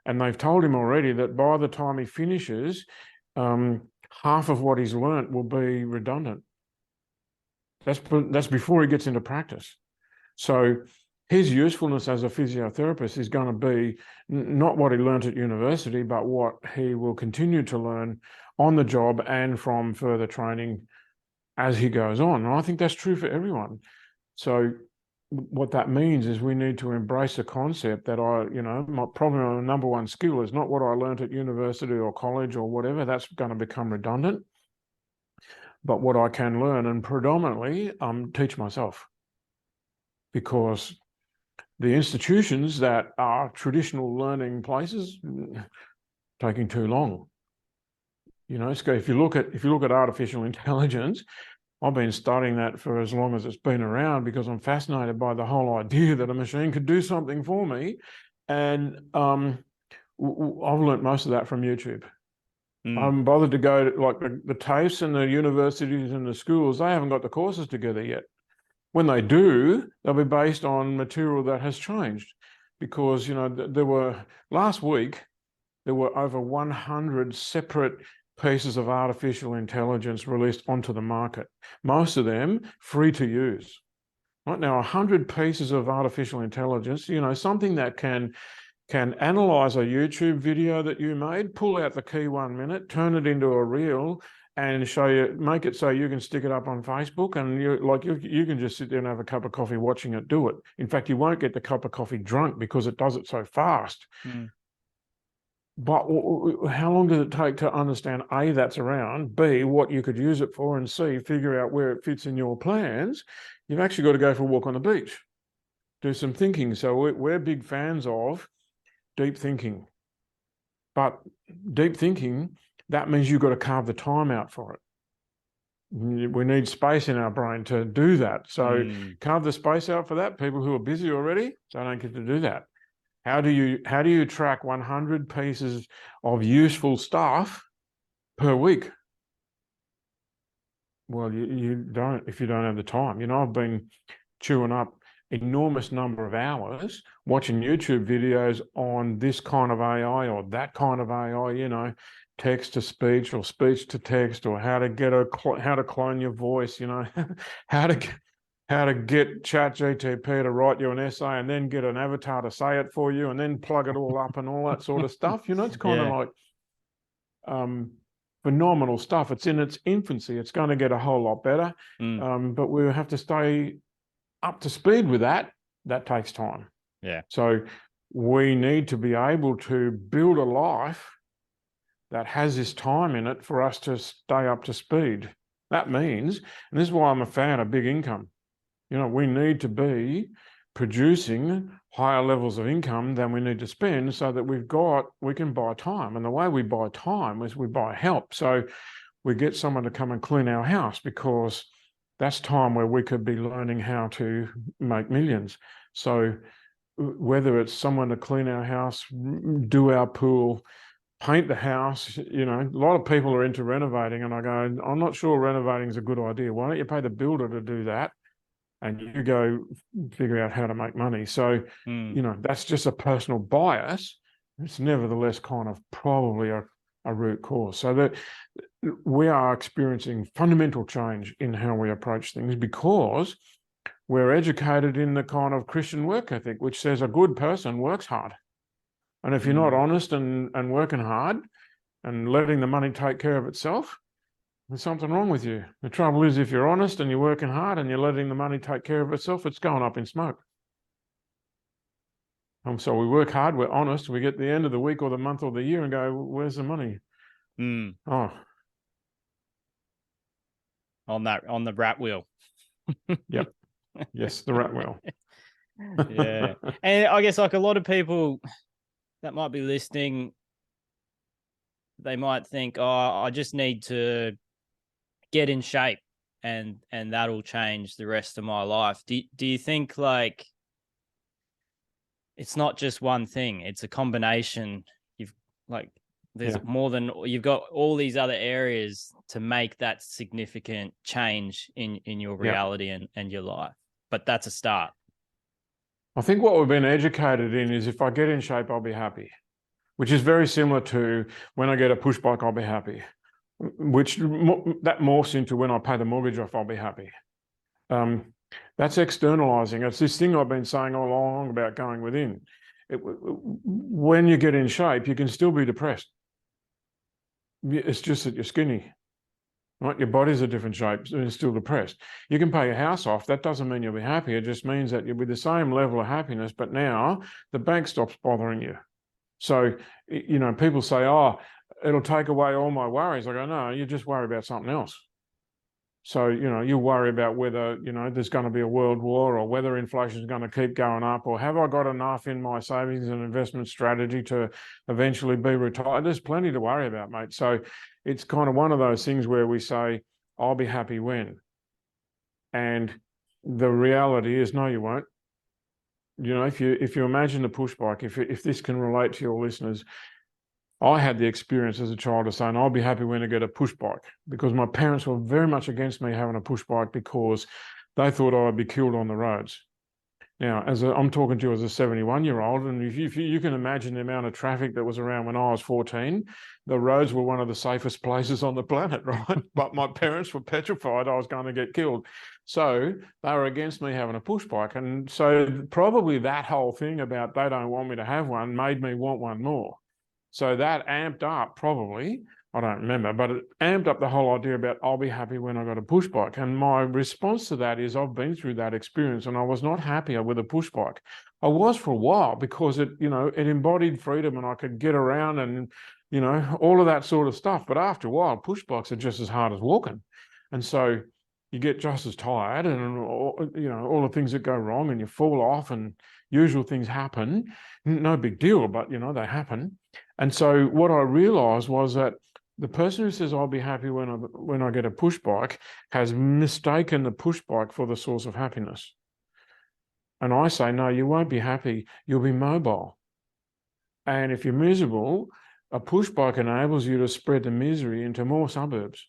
and they've told him already that by the time he finishes, half of what he's learnt will be redundant. That's before he gets into practice. So his usefulness as a physiotherapist is going to be not what he learnt at university, but what he will continue to learn on the job and from further training as he goes on. And I think that's true for everyone. So what that means is we need to embrace the concept that probably my number one skill is not what I learnt at university or college or whatever. That's going to become redundant. But what I can learn, and predominantly teach myself, because the institutions that are traditional learning places taking too long. So if you look at artificial intelligence, I've been studying that for as long as it's been around, because I'm fascinated by the whole idea that a machine could do something for me. And I've learnt most of that from YouTube. I
Mm.
haven't bothered to go to, like the TAFEs and the universities and the schools, they haven't got the courses together yet. When they do, they'll be based on material that has changed. Because, last week, there were over 100 separate pieces of artificial intelligence released onto the market, most of them free to use. Right now, 100 pieces of artificial intelligence, something that can analyze a YouTube video that you made, pull out the key 1 minute, turn it into a reel, and show you, make it so you can stick it up on Facebook, and you can just sit there and have a cup of coffee watching it do it. In fact, you won't get the cup of coffee drunk because it does it so fast.
Mm.
But how long does it take to understand A, that's around, B, what you could use it for, and C, figure out where it fits in your plans? You've actually got to go for a walk on the beach, do some thinking. So we're big fans of deep thinking. But deep thinking, that means you've got to carve the time out for it. We need space in our brain to do that. So carve the space out for that. People who are busy already, they don't get to do that. How do you track 100 pieces of useful stuff per week? Well, you don't if you don't have the time. I've been chewing up enormous number of hours watching YouTube videos on this kind of AI or that kind of AI, text to speech or speech to text, or how to clone your voice, how to get ChatGPT to write you an essay and then get an avatar to say it for you and then plug it all up and all that sort of stuff. It's kind of like phenomenal stuff. It's in its infancy. It's going to get a whole lot better, but we have to stay up to speed with that. That takes time.
Yeah.
So we need to be able to build a life that has this time in it for us to stay up to speed. That means, and this is why I'm a fan of big income, we need to be producing higher levels of income than we need to spend so that we can buy time. And the way we buy time is we buy help. So we get someone to come and clean our house, because that's time where we could be learning how to make millions. So whether it's someone to clean our house, do our pool, paint the house, a lot of people are into renovating, and I go, I'm not sure renovating is a good idea. Why don't you pay the builder to do that and you go figure out how to make money? So, that's just a personal bias. It's nevertheless kind of probably a root cause. So that we are experiencing fundamental change in how we approach things, because we're educated in the kind of Christian work ethic, which says a good person works hard. And if you're not honest and working hard and letting the money take care of itself, there's something wrong with you. The trouble is, if you're honest and you're working hard and you're letting the money take care of itself, it's going up in smoke. So we work hard, we're honest, we get the end of the week or the month or the year and go, where's the money? Oh,
on the rat wheel.
Yep. Yes, the rat wheel.
Yeah. And I guess like a lot of people that might be listening, they might think, oh, I just need to get in shape and that'll change the rest of my life. Do you think like it's not just one thing, it's a combination? There's more than, you've got all these other areas to make that significant change in your reality and your life. But that's a start.
I think what we've been educated in is if I get in shape, I'll be happy, which is very similar to when I get a push bike, I'll be happy, which that morphs into when I pay the mortgage off, I'll be happy. That's externalizing. It's this thing I've been saying all along about going within. When you get in shape, you can still be depressed. It's just that you're skinny, right? Your body's a different shape and you're still depressed. You can pay your house off. That doesn't mean you'll be happy. It just means that you'll be the same level of happiness, but now the bank stops bothering you. So, people say, oh, it'll take away all my worries. I go, no, you just worry about something else. So, you worry about whether, there's going to be a world war, or whether inflation is going to keep going up, or have I got enough in my savings and investment strategy to eventually be retired? There's plenty to worry about, mate. So it's kind of one of those things where we say, I'll be happy when. And the reality is, no, you won't. if you imagine a push bike, if this can relate to your listeners, I had the experience as a child of saying, I'll be happy when I get a push bike, because my parents were very much against me having a push bike because they thought I would be killed on the roads. Now, I'm talking to you as a 71-year-old, and if you can imagine the amount of traffic that was around when I was 14, the roads were one of the safest places on the planet, right? But my parents were petrified I was going to get killed. So they were against me having a push bike. And so probably that whole thing about they don't want me to have one made me want one more. So that amped up probably, I don't remember, but it amped up the whole idea about I'll be happy when I got a push bike. And my response to that is I've been through that experience and I was not happier with a push bike. I was for a while because it embodied freedom and I could get around and, all of that sort of stuff. But after a while, push bikes are just as hard as walking. And so you get just as tired and, all the things that go wrong and you fall off and usual things happen. No big deal, but, they happen. And so what I realized was that the person who says I'll be happy when I get a push bike has mistaken the push bike for the source of happiness. And I say, no, you won't be happy. You'll be mobile. And if you're miserable, a push bike enables you to spread the misery into more suburbs.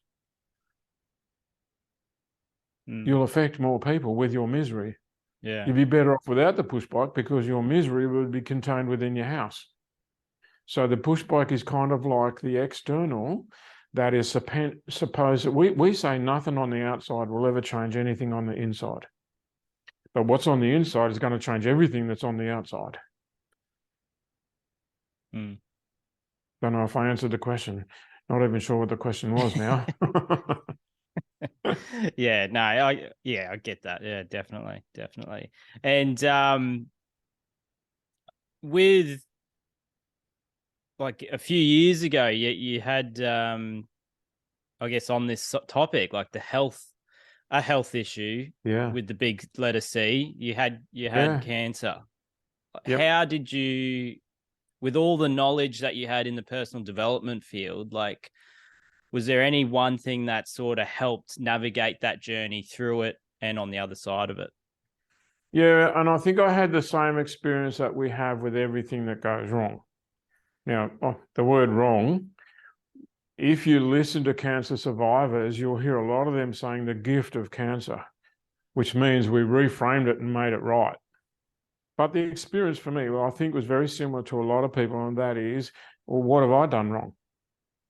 You'll affect more people with your misery.
Yeah.
You'd be better off without the push bike because your misery would be contained within your house. So the push bike is kind of like the external that is supposed that we say nothing on the outside will ever change anything on the inside. But what's on the inside is going to change everything that's on the outside. Don't know if I answered the question. Not even sure what the question was now.
Yeah, no, I get that. Yeah, definitely. And with like a few years ago, you had I guess on this topic, like a health issue with the big letter C. You had cancer.
Yep.
How did you, with all the knowledge that you had in the personal development field, like, was there any one thing that sort of helped navigate that journey through it and on the other side of it?
Yeah, and I think I had the same experience that we have with everything that goes wrong. Now, the word wrong, if you listen to cancer survivors, you'll hear a lot of them saying the gift of cancer, which means we reframed it and made it right. But the experience for me, I think was very similar to a lot of people, and that is, well, what have I done wrong?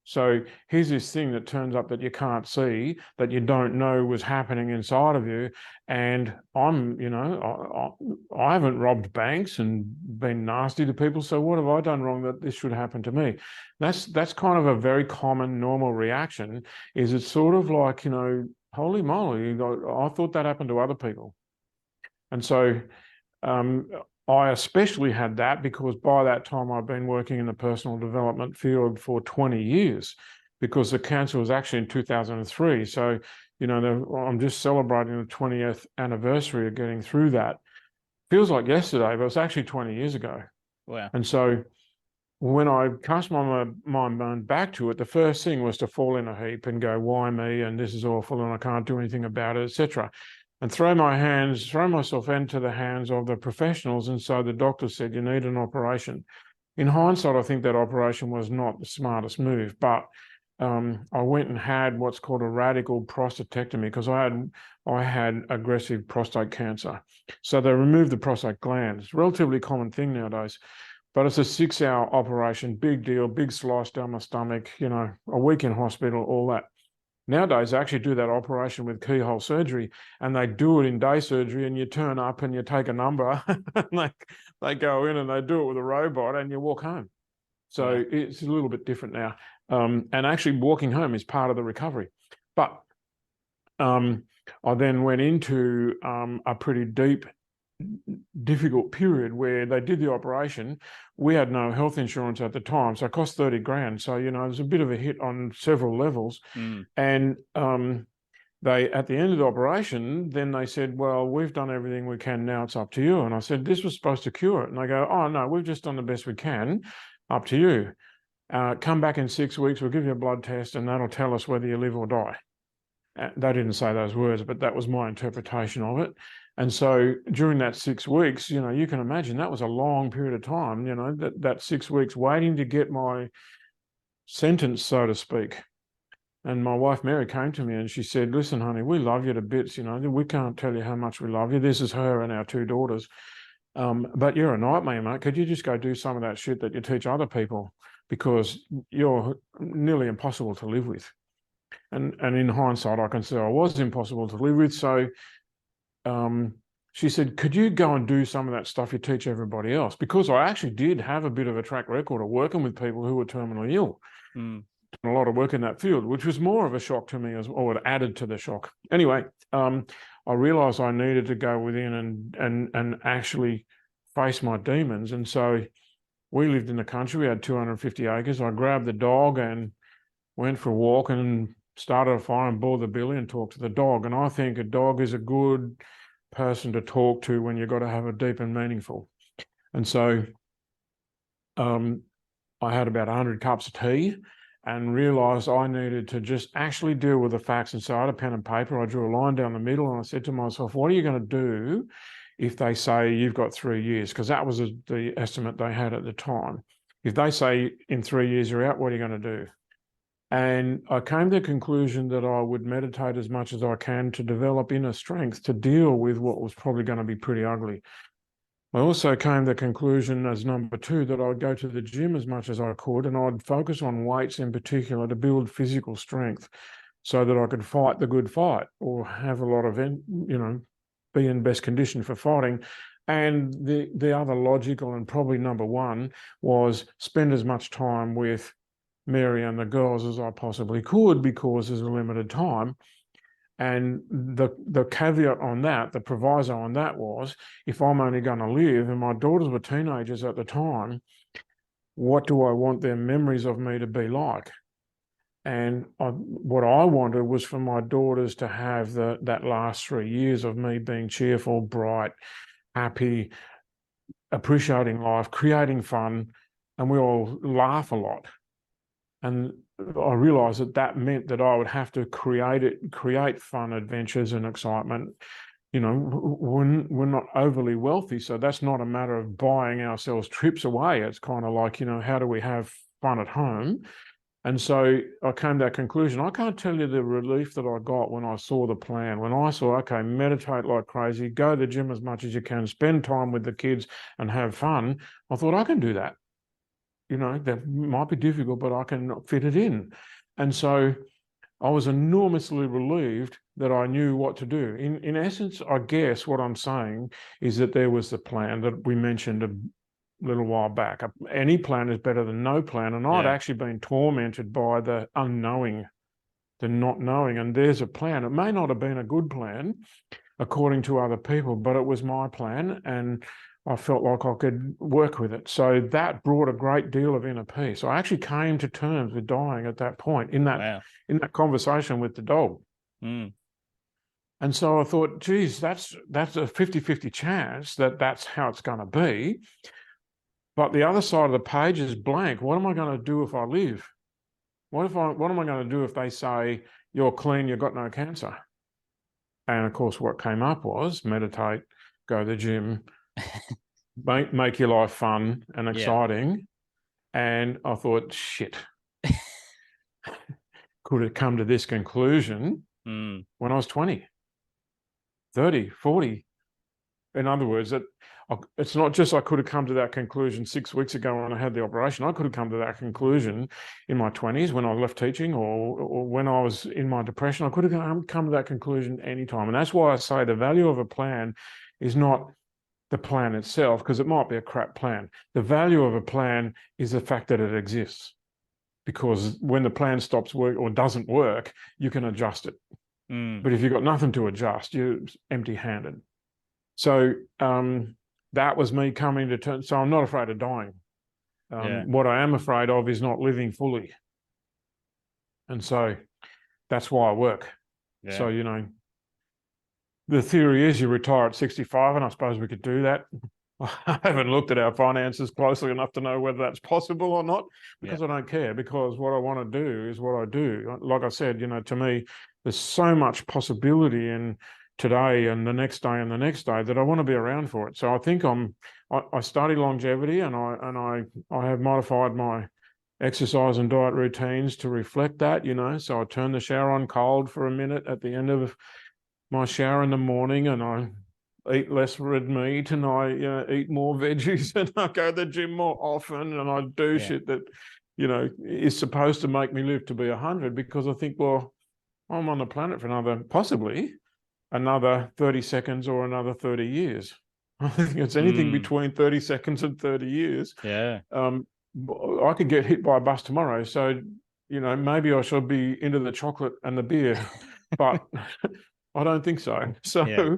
So here's this thing that turns up that you can't see, that you don't know was happening inside of you. And I haven't robbed banks and been nasty to people. So what have I done wrong that this should happen to me? That's kind of a very common, normal reaction. Is it's sort of like, holy moly, I thought that happened to other people. And so I especially had that because by that time I'd been working in the personal development field for 20 years because the cancer was actually in 2003. So, I'm just celebrating the 20th anniversary of getting through that. Feels like yesterday, but it's actually 20 years ago.
Wow.
And so when I cast my mind back to it, the first thing was to fall in a heap and go, why me? And this is awful and I can't do anything about it, etc. And throw myself into the hands of the professionals. And so the doctor said, you need an operation. In hindsight, I think that operation was not the smartest move, but I went and had what's called a radical prostatectomy because I had aggressive prostate cancer. So they removed the prostate gland. It's a relatively common thing nowadays, but it's a 6-hour operation, big deal, big slice down my stomach, a week in hospital, all that. Nowadays, they actually do that operation with keyhole surgery, and they do it in day surgery, and you turn up and you take a number, and they go in and they do it with a robot, and you walk home. So it's a little bit different now. And actually, walking home is part of the recovery. But I then went into a pretty deep, difficult period where they did the operation. We had no health insurance at the time, so it cost 30 grand. So, it was a bit of a hit on several levels. And they, at the end of the operation, then they said, well, we've done everything we can, now it's up to you. And I said, this was supposed to cure it. And they go, oh, no, we've just done the best we can, up to you. Come back in 6 weeks, we'll give you a blood test and that'll tell us whether you live or die. They didn't say those words, but that was my interpretation of it. And so during that 6 weeks, you know, you can imagine that was a long period of time, you know, that 6 weeks waiting to get my sentence, so to speak. And my wife, Mary, came to me and she said, listen, honey, we love you to bits, you know, we can't tell you how much we love you. This is her and our 2 daughters. But you're a nightmare, mate. Could you just go do some of that shit that you teach other people? Because you're nearly impossible to live with. And in hindsight, I can say I was impossible to live with. So she said, could you go and do some of that stuff you teach everybody else? Because I actually did have a bit of a track record of working with people who were terminally ill. A lot of work in that field, which was more of a shock to me, or it added to the shock. Anyway, I realized I needed to go within and actually face my demons. And so we lived in the country. We had 250 acres. I grabbed the dog and went for a walk and started a fire and boiled the billy and talked to the dog. And I think a dog is a good person to talk to when you've got to have a deep and meaningful. And so I had about 100 cups of tea and realized I needed to just actually deal with the facts. And so I had a pen and paper. I drew a line down the middle and I said to myself, what are you going to do if they say you've got 3 years? Because that was the estimate they had at the time. If they say in 3 years you're out, what are you going to do? And I came to the conclusion that I would meditate as much as I can to develop inner strength to deal with what was probably going to be pretty ugly. I also came to the conclusion as number 2 that I'd go to the gym as much as I could, and I'd focus on weights in particular to build physical strength so that I could fight the good fight, or have a lot of, you know, be in best condition for fighting. And the other logical and probably number 1 was spend as much time with Mary and the girls as I possibly could, because there's a limited time. And the caveat on that, the proviso on that was, if I'm only going to live, and my daughters were teenagers at the time, what do I want their memories of me to be like? And what I wanted was for my daughters to have that last 3 years of me being cheerful, bright, happy, appreciating life, creating fun, and we all laugh a lot. And I realized that meant that I would have to create fun adventures and excitement. You know, we're not overly wealthy, so that's not a matter of buying ourselves trips away. It's kind of like, you know, how do we have fun at home? And so I came to that conclusion. I can't tell you the relief that I got when I saw the plan, when I saw, okay, meditate like crazy, go to the gym as much as you can, spend time with the kids and have fun. I thought, I can do that. You know, that might be difficult, but I can fit it in. And so I was enormously relieved that I knew what to do. In essence, I guess what I'm saying is that there was the plan that we mentioned a little while back. Any plan is better than no plan. And I'd actually been tormented by the unknowing, the not knowing. And there's a plan. It may not have been a good plan according to other people, but it was my plan. And I felt like I could work with it. So that brought a great deal of inner peace. I actually came to terms with dying at that point in that conversation with the dog. And so I thought, geez, that's a 50-50 chance that that's how it's going to be. But the other side of the page is blank. What am I going to do if I live? What am I going to do if they say you're clean, you've got no cancer? And of course, what came up was meditate, go to the gym, make your life fun and exciting. And I thought, shit, could it come to this conclusion when I was 20, 30, 40? In other words, it's not just I could have come to that conclusion 6 weeks ago when I had the operation. I could have come to that conclusion in my 20s when I left teaching, or when I was in my depression. I could have come to that conclusion anytime. And that's why I say the value of a plan is not the plan itself, because it might be a crap plan. The value of a plan is the fact that it exists, because when the plan stops work or doesn't work, you can adjust it. But if you've got nothing to adjust, you're empty-handed. So that was me coming to terms. So I'm not afraid of dying. What I am afraid of is not living fully. And so that's why I work. So, you know, the theory is you retire at 65, and I suppose we could do that. I haven't looked at our finances closely enough to know whether that's possible or not, because I don't care, because what I want to do is what I do. Like I said, you know, to me, there's so much possibility in today and the next day and the next day that I want to be around for it. So I think I study longevity, and I have modified my exercise and diet routines to reflect that, So I turn the shower on cold for a minute at the end of my shower in the morning, and I eat less red meat, and I eat more veggies, and I go to the gym more often, and I do shit that, is supposed to make me live to be 100, because I think, well, I'm on the planet for possibly another 30 seconds or another 30 years. I think it's anything between 30 seconds and 30 years.
Yeah.
I could get hit by a bus tomorrow. So, maybe I should be into the chocolate and the beer, but I don't think so. So,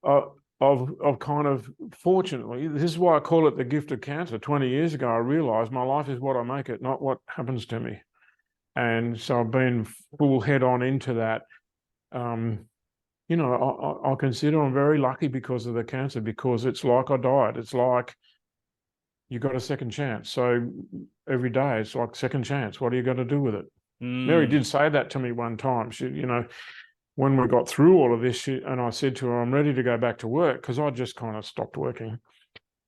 I've kind of, fortunately, this is why I call it the gift of cancer. 20 years ago, I realized my life is what I make it, not what happens to me. And so I've been full head on into that. I consider I'm very lucky because of the cancer, because it's like I died. It's like you got a second chance. So every day it's like second chance. What are you going to do with it? Mary did say that to me one time. She, when we got through all of this, and I said to her, I'm ready to go back to work, because I just kind of stopped working.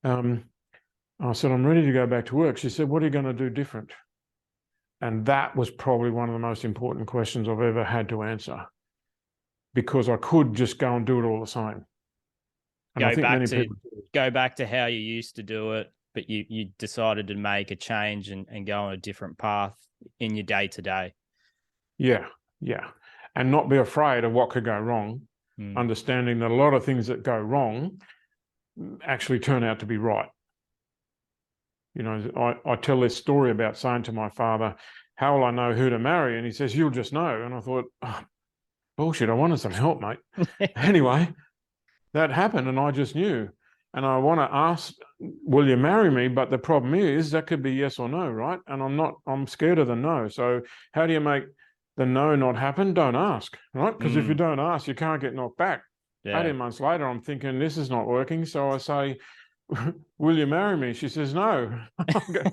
I said, I'm ready to go back to work. She said, what are you going to do different? And that was probably one of the most important questions I've ever had to answer, because I could just go and do it all the same. And I think many people
go back to how you used to do it, but you decided to make a change and go on a different path in your day to day.
Yeah. And not be afraid of what could go wrong, understanding that a lot of things that go wrong actually turn out to be right. I tell this story about saying to my father, how will I know who to marry? And he says, you'll just know. And I thought, oh, bullshit, I wanted some help, mate. Anyway, that happened, and I just knew. And I want to ask, will you marry me? But the problem is that could be yes or no, right? And I'm scared of the no. So how do you make the no not happen? Don't ask, right? Because if you don't ask, you can't get knocked back. 18 months later, I'm thinking, this is not working. So I say, will you marry me? She says, no.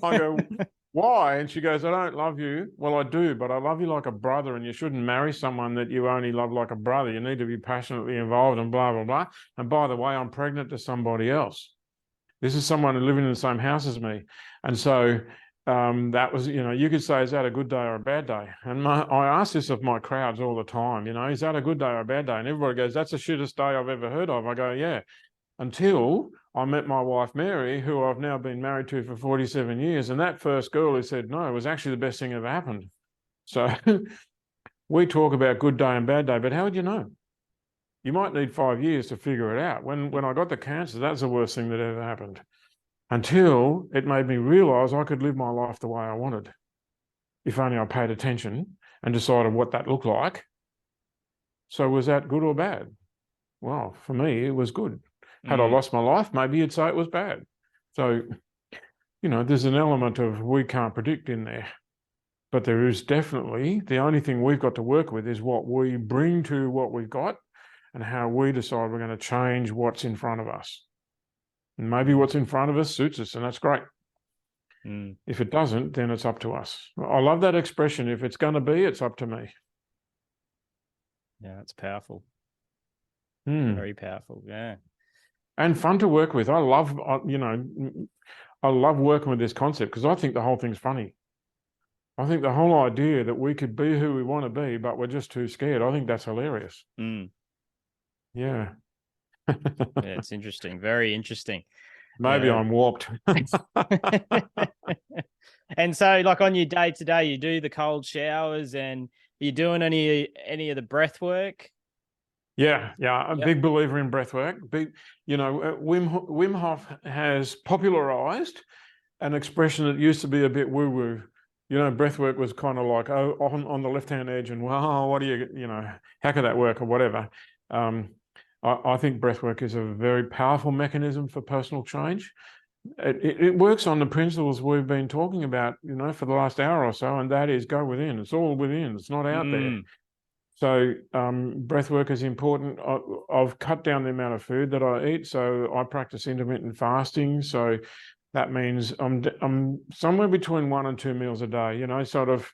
I go, why? And she goes, I don't love you. Well, I do, but I love you like a brother, and you shouldn't marry someone that you only love like a brother. You need to be passionately involved, and blah, blah, blah. And by the way, I'm pregnant to somebody else. This is someone living in the same house as me. And so that was, you could say, is that a good day or a bad day? And I ask this of my crowds all the time, is that a good day or a bad day? And everybody goes, that's the shittest day I've ever heard of. I go, yeah. Until I met my wife, Mary, who I've now been married to for 47 years. And that first girl who said no was actually the best thing that ever happened. So we talk about good day and bad day, but how would you know? You might need 5 years to figure it out. When I got the cancer, that's the worst thing that ever happened. Until it made me realize I could live my life the way I wanted, if only I paid attention and decided what that looked like. So was that good or bad? Well, for me, it was good. Had I lost my life, maybe you'd say it was bad. So, there's an element of we can't predict in there. But there is definitely, the only thing we've got to work with is what we bring to what we've got, and how we decide we're going to change what's in front of us. And maybe what's in front of us suits us, and that's great. If it doesn't, then it's up to us. I love that expression. If it's going to be, it's up to me.
Yeah, that's powerful. Very powerful. Yeah.
And fun to work with. I love working with this concept, because I think the whole thing's funny. I think the whole idea that we could be who we want to be, but we're just too scared, I think that's hilarious. Yeah.
Yeah, it's interesting. Very interesting.
Maybe I'm warped.
And so, like, on your day to day, you do the cold showers, and are you doing any of the breath work?
Yeah. A big believer in breath work. Wim Hof has popularized an expression that used to be a bit woo-woo. Breath work was kind of like, on the left-hand edge, and well, what do you, how could that work, or whatever. I think breath work is a very powerful mechanism for personal change. It works on the principles we've been talking about, for the last hour or so, and that is go within. It's all within. It's not out there. So breath work is important. I've cut down the amount of food that I eat. So I practice intermittent fasting. So that means I'm somewhere between 1 and 2 meals a day, sort of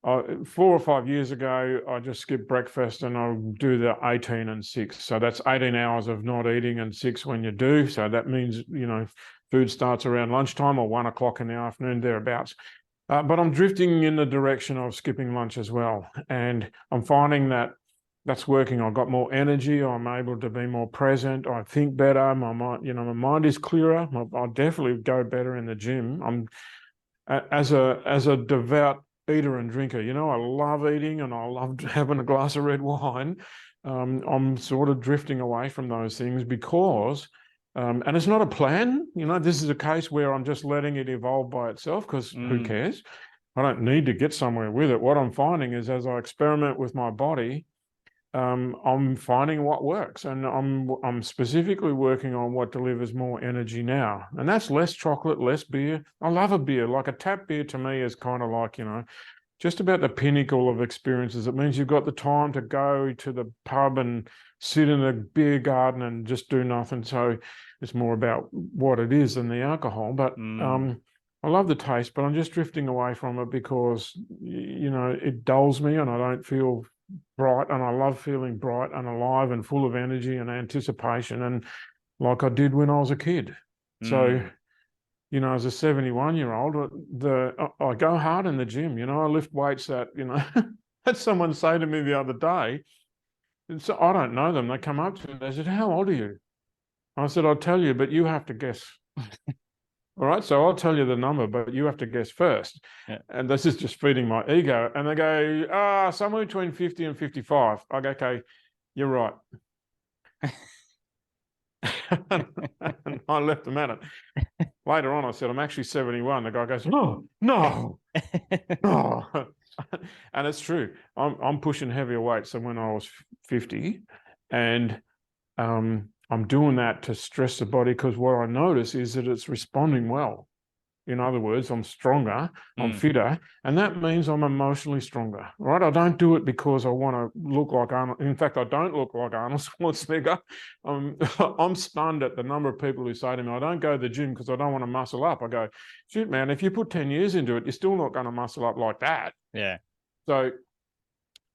4 or 5 years ago, I just skipped breakfast and I'll do the 18 and 6. So that's 18 hours of not eating and 6 when you do. So that means, food starts around lunchtime or 1 o'clock in the afternoon, thereabouts. But I'm drifting in the direction of skipping lunch as well. And I'm finding that that's working. I've got more energy. I'm able to be more present. I think better. My mind is clearer. I'll definitely go better in the gym. I'm as a devout eater and drinker. I love eating and I love having a glass of red wine. I'm sort of drifting away from those things because, and it's not a plan. This is a case where I'm just letting it evolve by itself because who cares? I don't need to get somewhere with it. What I'm finding is as I experiment with my body, I'm finding what works, and I'm specifically working on what delivers more energy now, and that's less chocolate, less beer. I love a beer. Like a tap beer to me is kind of like just about the pinnacle of experiences. It means you've got the time to go to the pub and sit in a beer garden and just do nothing. So it's more about what it is than the alcohol. But I love the taste, but I'm just drifting away from it because it dulls me and I don't feel bright, and I love feeling bright and alive and full of energy and anticipation, and like I did when I was a kid. So, as a 71-year-old, I go hard in the gym. I lift weights that, had someone say to me the other day, and so I don't know them. They come up to me, they said, "How old are you?" I said, "I'll tell you, but you have to guess." All right, so I'll tell you the number, but you have to guess first.
Yeah.
And this is just feeding my ego. And they go, somewhere between 50 and 55. I go, okay, you're right. And I left them at it. Later on, I said, I'm actually 71. The guy goes, oh, no, no. And it's true. I'm pushing heavier weights than when I was 50. And I'm doing that to stress the body because what I notice is that it's responding well. In other words, I'm stronger, I'm fitter, and that means I'm emotionally stronger, right? I don't do it because I want to look like Arnold. In fact, I don't look like Arnold Schwarzenegger. I'm stunned at the number of people who say to me, I don't go to the gym because I don't want to muscle up. I go, shoot, man, if you put 10 years into it, you're still not going to muscle up like that.
Yeah.
So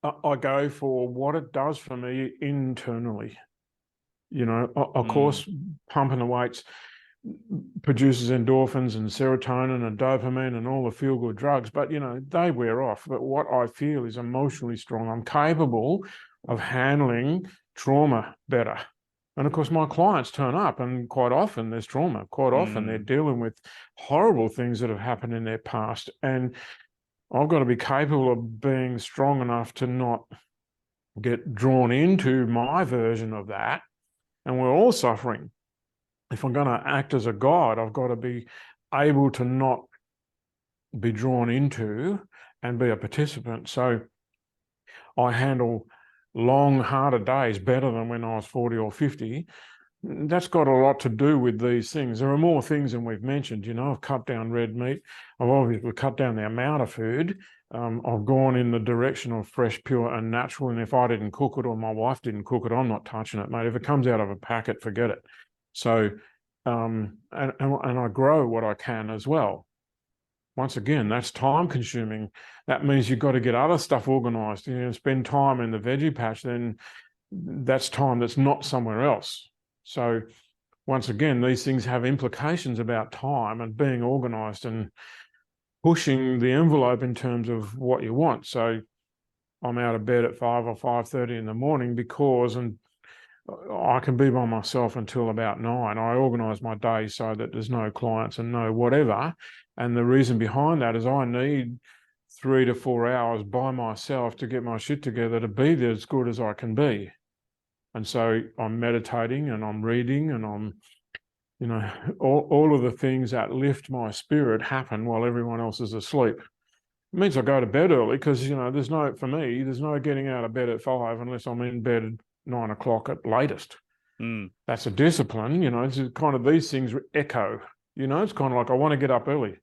I go for what it does for me internally. Of course, pumping the weights produces endorphins and serotonin and dopamine and all the feel-good drugs, but, they wear off. But what I feel is emotionally strong. I'm capable of handling trauma better. And, of course, my clients turn up and quite often there's trauma. Quite often they're dealing with horrible things that have happened in their past. And I've got to be capable of being strong enough to not get drawn into my version of that. And we're all suffering. If I'm going to act as a guide, I've got to be able to not be drawn into and be a participant. So I handle long, harder days better than when I was 40 or 50. That's got a lot to do with these things. There are more things than we've mentioned. I've cut down red meat. I've obviously cut down the amount of food. I've gone in the direction of fresh, pure and natural. And if I didn't cook it or my wife didn't cook it, I'm not touching it, mate. If it comes out of a packet, forget it. So, and I grow what I can as well. Once again, that's time consuming. That means you've got to get other stuff organized. Spend time in the veggie patch, then that's time that's not somewhere else. So once again, these things have implications about time and being organized and pushing the envelope in terms of what you want. So I'm out of bed at 5 or 5:30 in the morning because I can be by myself until about 9. I organize my day so that there's no clients and no whatever. And the reason behind that is I need 3 to 4 hours by myself to get my shit together to be there as good as I can be. And so I'm meditating and I'm reading and I'm, all of the things that lift my spirit happen while everyone else is asleep. It means I go to bed early because, there's no getting out of bed at 5 unless I'm in bed at 9 o'clock at latest. That's a discipline, it's kind of these things echo, it's kind of like I want to get up early.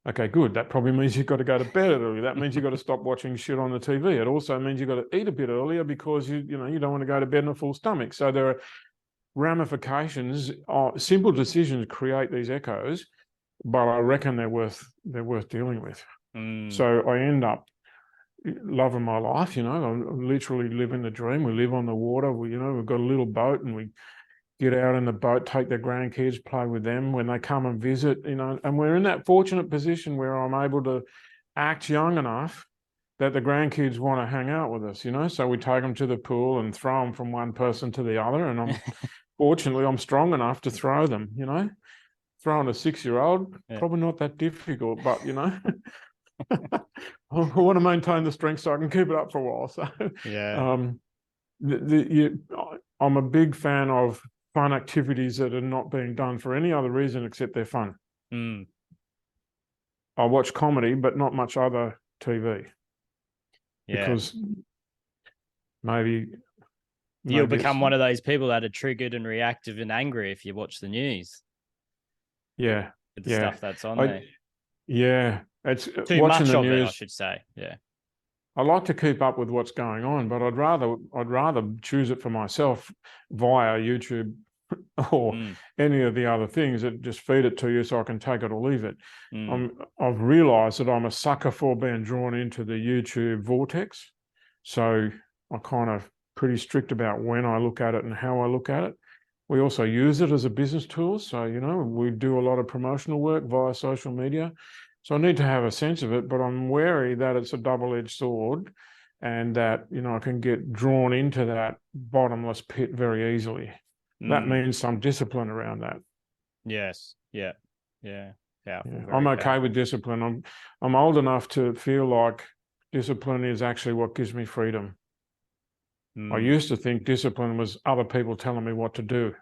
Okay, good. That probably means you've got to go to bed early. That means you've got to stop watching shit on the TV. It also means you've got to eat a bit earlier because you don't want to go to bed in a full stomach. So there are ramifications. Simple decisions create these echoes, but I reckon they're worth dealing with. So I end up love of my life. I literally live in the dream. We live on the water. We've got a little boat, and we get out in the boat, take their grandkids, play with them when they come and visit. And we're in that fortunate position where I'm able to act young enough that the grandkids want to hang out with us. So we take them to the pool and throw them from one person to the other. And fortunately, I'm strong enough to throw them. Throwing a 6-year-old, probably not that difficult, but I want to maintain the strength so I can keep it up for a while. So I'm a big fan of fun activities that are not being done for any other reason except they're fun. I watch comedy, but not much other TV. Because maybe
you'll become one of those people that are triggered and reactive and angry if you watch the news.
Yeah.
With the stuff that's on there.
Yeah. It's
too much of it, I should say. Yeah.
I like to keep up with what's going on, but I'd rather choose it for myself via YouTube or any of the other things that just feed it to you so I can take it or leave it. I've realized that I'm a sucker for being drawn into the YouTube vortex. So I'm kind of pretty strict about when I look at it and how I look at it. We also use it as a business tool. So, we do a lot of promotional work via social media. So I need to have a sense of it, but I'm wary that it's a double-edged sword and that, I can get drawn into that bottomless pit very easily. That means some discipline around that.
Yes. Yeah.
I'm okay with discipline. I'm old enough to feel like discipline is actually what gives me freedom. I used to think discipline was other people telling me what to do.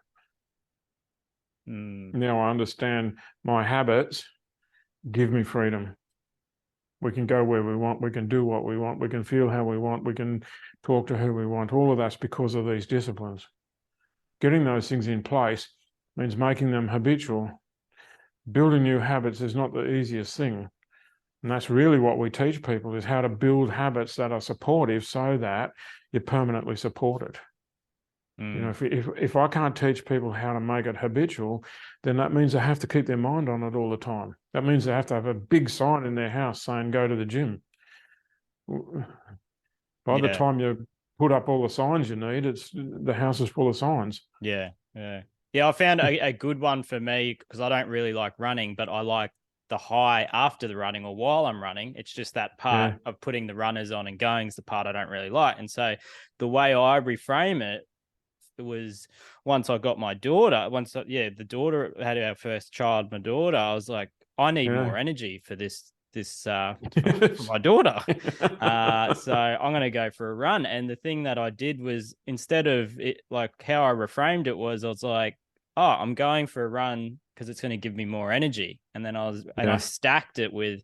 Now I understand my habits give me freedom. We can go where we want. We can do what we want. We can feel how we want. We can talk to who we want. All of that's because of these disciplines. Getting those things in place means making them habitual. Building new habits is not the easiest thing. And that's really what we teach people, is how to build habits that are supportive so that you're permanently supported. If I can't teach people how to make it habitual, then that means they have to keep their mind on it all the time. That means they have to have a big sign in their house saying, go to the gym. By the time you put up all the signs you need, the house is full of signs.
Yeah. I found a good one for me, because I don't really like running, but I like the high after the running or while I'm running. It's just that part of putting the runners on and going is the part I don't really like. And so the way I reframe it was, once I got my daughter, the daughter had our first child, my daughter, I was like, I need more energy for this for my daughter. So I'm going to go for a run. And the thing that I did was, instead of it, like how I reframed it was, I was like, oh, I'm going for a run because it's going to give me more energy. And then I stacked it with,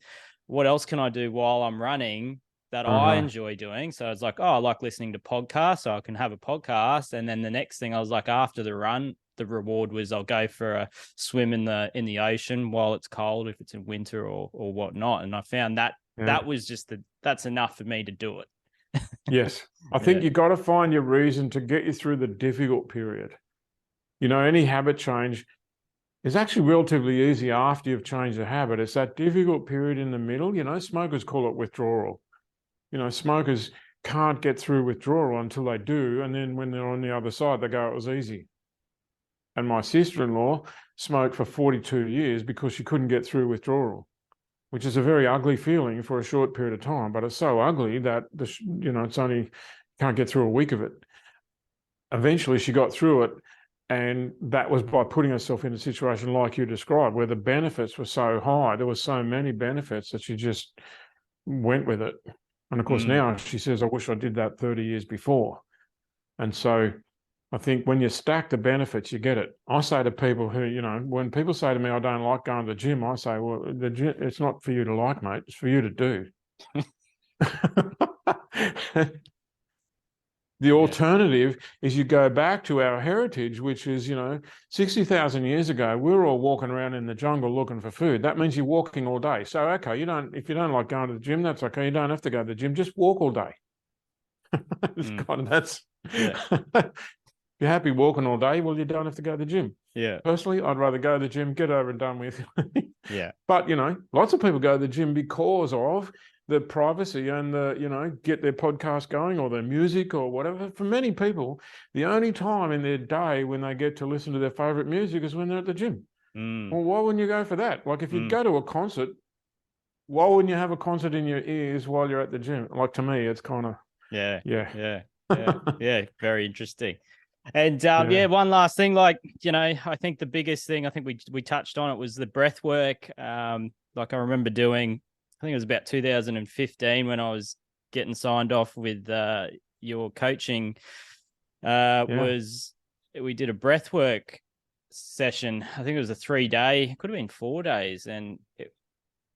what else can I do while I'm running that I enjoy doing? So it's like, I like listening to podcasts, so I can have a podcast. And then the next thing, I was like, after the run, the reward was I'll go for a swim in the ocean while it's cold, if it's in winter or whatnot. And I found that that was just that's enough for me to do it.
Yes. I think you got to find your reason to get you through the difficult period. Any habit change is actually relatively easy after you've changed the habit. It's that difficult period in the middle. Smokers call it withdrawal. Smokers can't get through withdrawal until they do. And then when they're on the other side, they go, it was easy. And my sister-in-law smoked for 42 years because she couldn't get through withdrawal, which is a very ugly feeling for a short period of time. But it's so ugly that, it's only can't get through a week of it. Eventually, she got through it. And that was by putting herself in a situation like you described, where the benefits were so high. There were so many benefits that she just went with it. And of course, now she says, I wish I did that 30 years before. And so I think when you stack the benefits, you get it. I say to people who, when people say to me, I don't like going to the gym, I say, well, the gym, it's not for you to like, mate. It's for you to do. The alternative is you go back to our heritage, which is, 60,000 years ago, we were all walking around in the jungle looking for food. That means you're walking all day. So, okay, if you don't like going to the gym, that's okay. You don't have to go to the gym. Just walk all day. If you're happy walking all day, well, you don't have to go to the gym.
Yeah.
Personally, I'd rather go to the gym, get over and done with.
Yeah.
But, lots of people go to the gym because of the privacy and the, get their podcast going or their music or whatever. For many people, the only time in their day when they get to listen to their favorite music is when they're at the gym. Well, why wouldn't you go for that? Like if you go to a concert, why wouldn't you have a concert in your ears while you're at the gym? Like to me, it's kind of,
yeah, very interesting. And one last thing, I think the biggest thing, I think we touched on it, was the breath work. Like I remember doing, I think it was about 2015 when I was getting signed off with your coaching. We did a breath work session. I think it was a 3-day, it could have been 4 days, and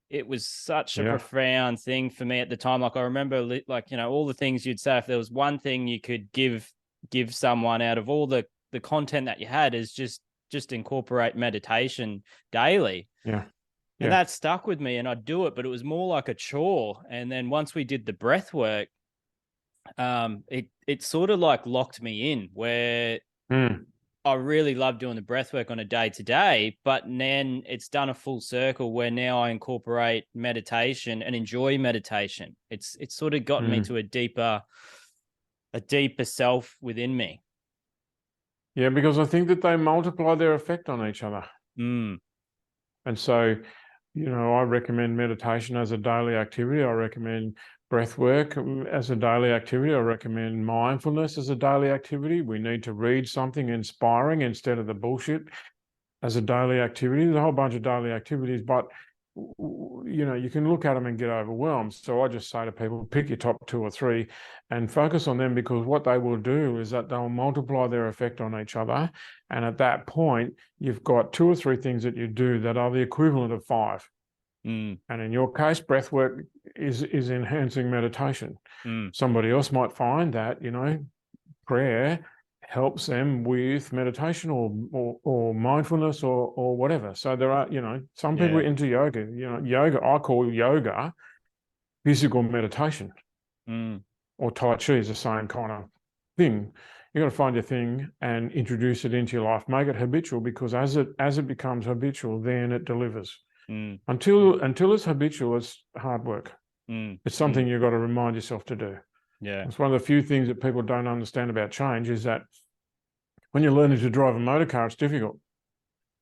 it was such a profound thing for me at the time. Like I remember, all the things you'd say, if there was one thing you could give someone out of all the content that you had, is just incorporate meditation daily. And that stuck with me, and I'd do it, but it was more like a chore. And then once we did the breath work, it sort of like locked me in, where I really love doing the breath work on a day-to-day, but then it's done a full circle where now I incorporate meditation and enjoy meditation. It's sort of gotten me to a deeper self within me.
Yeah, because I think that they multiply their effect on each other. And so, I recommend meditation as a daily activity. I recommend breath work as a daily activity. I recommend mindfulness as a daily activity. We need to read something inspiring instead of the bullshit as a daily activity. There's a whole bunch of daily activities, but you can look at them and get overwhelmed. So I just say to people, pick your top 2 or 3 and focus on them, because what they will do is that they'll multiply their effect on each other. And at that point, you've got 2 or 3 things that you do that are the equivalent of 5. And in your case, breath work is enhancing meditation. Somebody else might find that, prayer helps them with meditation or mindfulness or whatever. So there are, some people are into yoga. Yoga, I call yoga physical meditation. Or Tai Chi is the same kind of thing. You've got to find your thing and introduce it into your life. Make it habitual, because as it becomes habitual, then it delivers. Until it's habitual, it's hard work. It's something you've got to remind yourself to do. It's one of the few things that people don't understand about change, is that when you're learning to drive a motor car, it's difficult.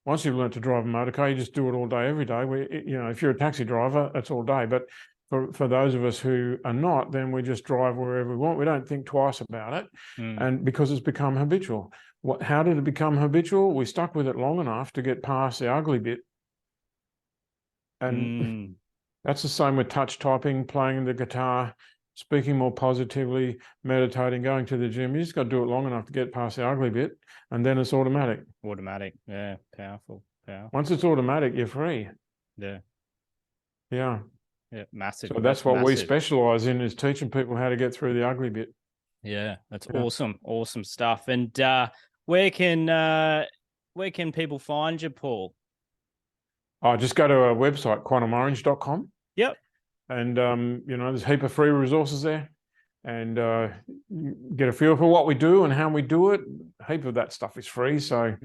Once you've learned to drive a motor car, you just do it all day, every day. If you're a taxi driver, it's all day. But for those of us who are not, then we just drive wherever we want. We don't think twice about it. And because it's become habitual. How did it become habitual? We stuck with it long enough to get past the ugly bit. And that's the same with touch typing, playing the guitar, speaking more positively, meditating, going to the gym. You just got to do it long enough to get past the ugly bit, and then it's automatic.
Yeah, powerful.
Once it's automatic, you're free.
Yeah, massive.
So that's what we specialize in, is teaching people how to get through the ugly bit.
Yeah, that's awesome stuff. And where can people find you, Paul?
Just go to our website, quantumorange.com.
Yep.
And, there's a heap of free resources there, and get a feel for what we do and how we do it. A heap of that stuff is free. So,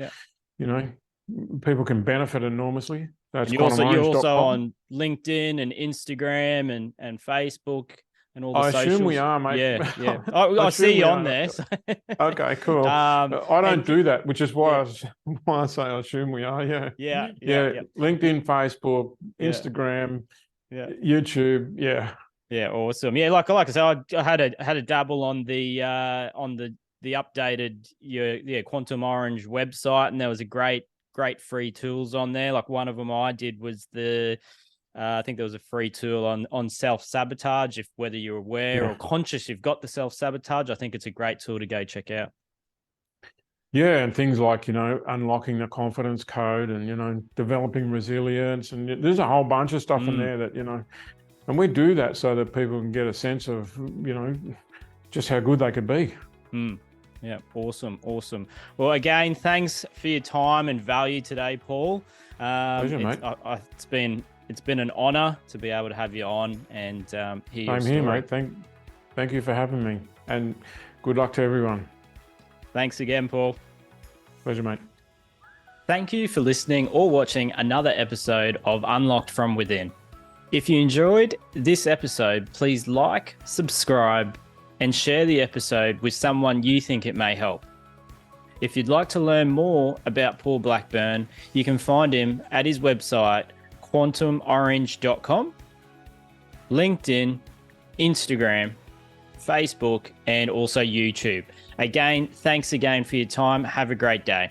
people can benefit enormously. That's
you're also on LinkedIn and Instagram and Facebook and all the socials.
I assume we are, mate.
Yeah. I see you on there. So.
Okay, cool. I don't do that, which is why I say I assume we are. Yeah. LinkedIn, Facebook, Instagram, YouTube.
Yeah, awesome. Yeah, like I said, I had a dabble on the updated Quantum Orange website, and there was a great free tools on there. Like one of them I did was I think there was a free tool on self-sabotage, if whether you're aware or conscious you've got the self-sabotage. I think it's a great tool to go check out.
Yeah, and things like, unlocking the confidence code and, developing resilience. And there's a whole bunch of stuff in there that, and we do that so that people can get a sense of, just how good they could be.
Yeah, awesome. Well, again, thanks for your time and value today, Paul.
Pleasure, mate.
It's been an honor to be able to have you on and hear your story.
Same here, mate. Thank you for having me, and good luck to everyone.
Thanks again, Paul.
Pleasure, mate.
Thank you for listening or watching another episode of Unlocked from Within. If you enjoyed this episode, please like, subscribe, and share the episode with someone you think it may help. If you'd like to learn more about Paul Blackburn, you can find him at his website, quantumorange.com, LinkedIn, Instagram, Facebook, and also YouTube. Again, thanks again for your time. Have a great day.